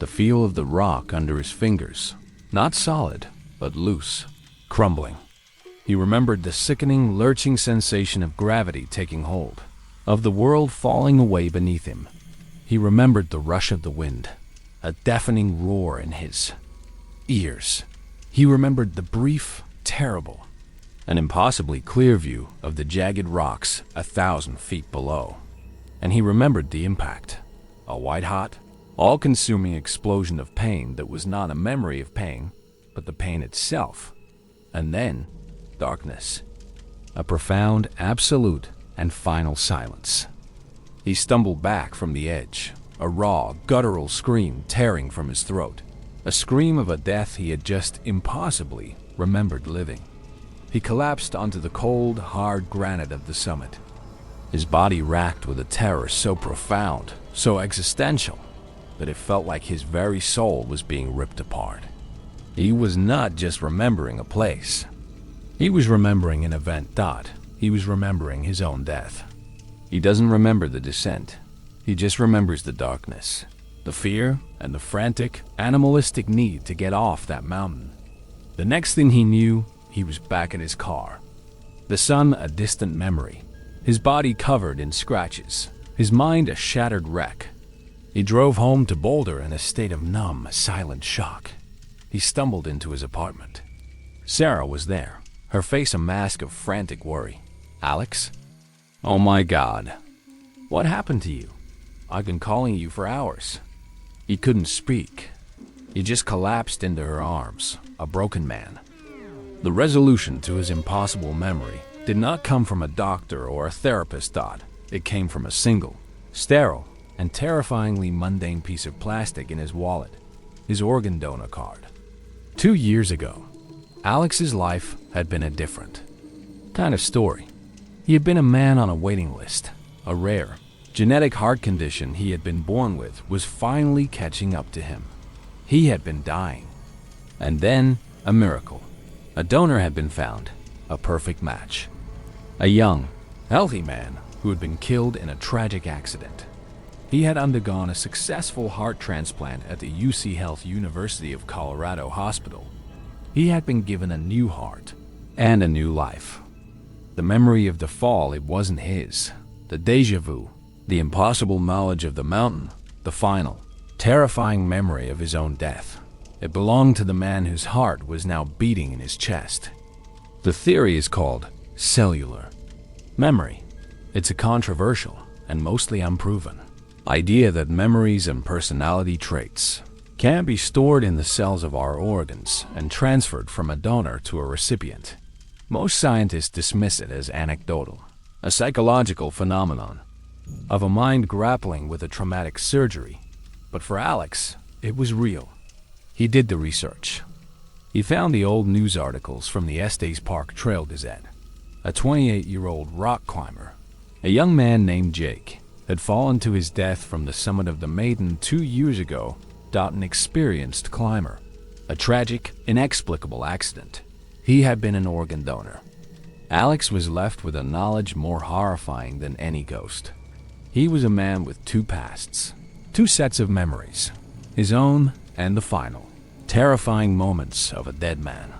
the feel of the rock under his fingers, not solid, but loose, crumbling. He remembered the sickening, lurching sensation of gravity taking hold, of the world falling away beneath him. He remembered the rush of the wind, a deafening roar in his ears. He remembered the brief, terrible, and impossibly clear view of the jagged rocks 1,000 feet below. And he remembered the impact, a white-hot, all-consuming explosion of pain that was not a memory of pain, but the pain itself. And then, darkness, a profound, absolute, and final silence. He stumbled back from the edge, a raw, guttural scream tearing from his throat, a scream of a death he had just impossibly remembered living. He collapsed onto the cold, hard granite of the summit, his body racked with a terror so profound, so existential, that it felt like his very soul was being ripped apart. He was not just remembering a place. He was remembering an event. He was remembering his own death. He doesn't remember the descent. He just remembers the darkness, the fear, and the frantic, animalistic need to get off that mountain. The next thing he knew, he was back in his car. The sun a distant memory, his body covered in scratches, his mind a shattered wreck. He drove home to Boulder in a state of numb, silent shock. He stumbled into his apartment. Sarah was there, her face a mask of frantic worry. "Alex? Oh my God. What happened to you? I've been calling you for hours." He couldn't speak. He just collapsed into her arms, a broken man. The resolution to his impossible memory did not come from a doctor or a therapist. It came from a single, sterile, and terrifyingly mundane piece of plastic in his wallet, his organ donor card. 2 years ago, Alex's life had been a different kind of story. He had been a man on a waiting list. A rare, genetic heart condition he had been born with was finally catching up to him. He had been dying. And then, a miracle. A donor had been found, a perfect match. A young, healthy man who had been killed in a tragic accident. He had undergone a successful heart transplant at the UC Health University of Colorado Hospital. He had been given a new heart and a new life. The memory of the fall, it wasn't his. The déjà vu, the impossible knowledge of the mountain, the final, terrifying memory of his own death. It belonged to the man whose heart was now beating in his chest. The theory is called cellular memory. It's a controversial and mostly unproven idea that memories and personality traits can be stored in the cells of our organs and transferred from a donor to a recipient. Most scientists dismiss it as anecdotal, a psychological phenomenon of a mind grappling with a traumatic surgery. But for Alex, it was real. He did the research. He found the old news articles from the Estes Park Trail Gazette. A 28-year-old rock climber, a young man named Jake, had fallen to his death from the summit of the Maiden 2 years ago. An experienced climber. A tragic, inexplicable accident. He had been an organ donor. Alex was left with a knowledge more horrifying than any ghost. He was a man with two pasts, two sets of memories, his own and the final, terrifying moments of a dead man.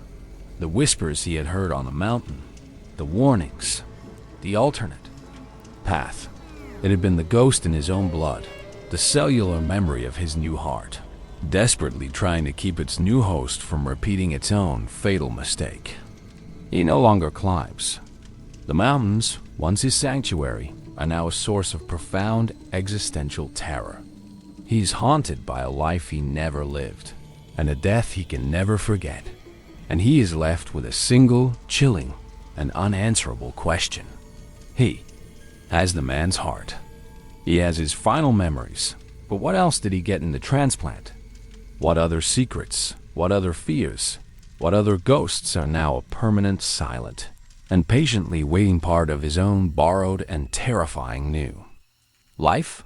The whispers he had heard on the mountain, the warnings, the alternate path. It had been the ghost in his own blood, the cellular memory of his new heart, desperately trying to keep its new host from repeating its own fatal mistake. He no longer climbs the mountains once his sanctuary, are now a source of profound existential terror. He's haunted by a life he never lived, and a death he can never forget. And he is left with a single, chilling, and unanswerable question. He has the man's heart. He has his final memories, but what else did he get in the transplant? What other secrets, what other fears, what other ghosts are now a permanent silent, and patiently waiting part of his own borrowed and terrifying new life?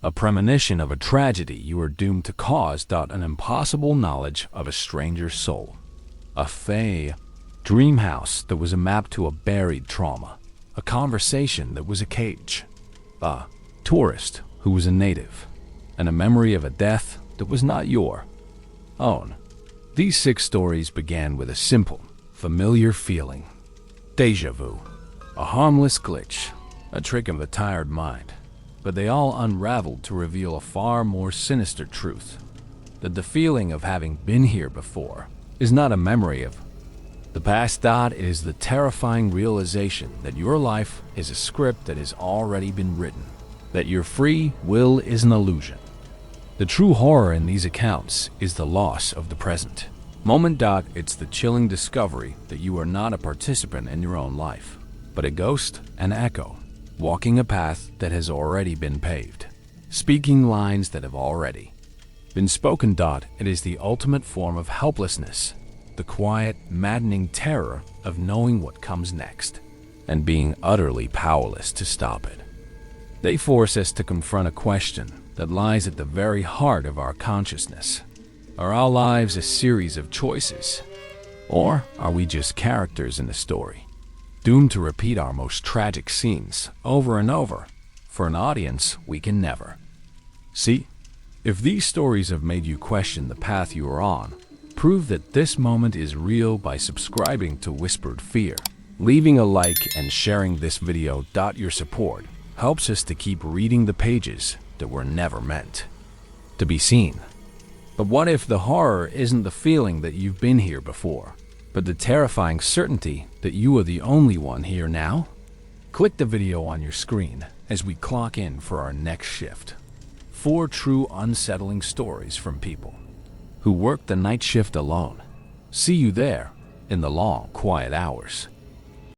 A premonition of a tragedy you are doomed to cause. An impossible knowledge of a stranger's soul. A fey dream house that was a map to a buried trauma. A conversation that was a cage. A tourist who was a native. And a memory of a death that was not your own. These 6 stories began with a simple, familiar feeling. Déjà vu. A harmless glitch. A trick of the tired mind. But they all unraveled to reveal a far more sinister truth. That the feeling of having been here before is not a memory of the past. It is the terrifying realization that your life is a script that has already been written. That your free will is an illusion. The true horror in these accounts is the loss of the present moment. It's the chilling discovery that you are not a participant in your own life, but a ghost, an echo, walking a path that has already been paved, speaking lines that have already been spoken. It is the ultimate form of helplessness, the quiet, maddening terror of knowing what comes next, and being utterly powerless to stop it. They force us to confront a question that lies at the very heart of our consciousness. Are our lives a series of choices? Or are we just characters in a story, doomed to repeat our most tragic scenes over and over for an audience we can never see? If these stories have made you question the path you are on, prove that this moment is real by subscribing to Whispered Fear, leaving a like and sharing this video. Your support helps us to keep reading the pages that were never meant to be seen. But what if the horror isn't the feeling that you've been here before, but the terrifying certainty that you are the only one here now? Click the video on your screen as we clock in for our next shift. 4 true unsettling stories from people who work the night shift alone. See you there in the long, quiet hours.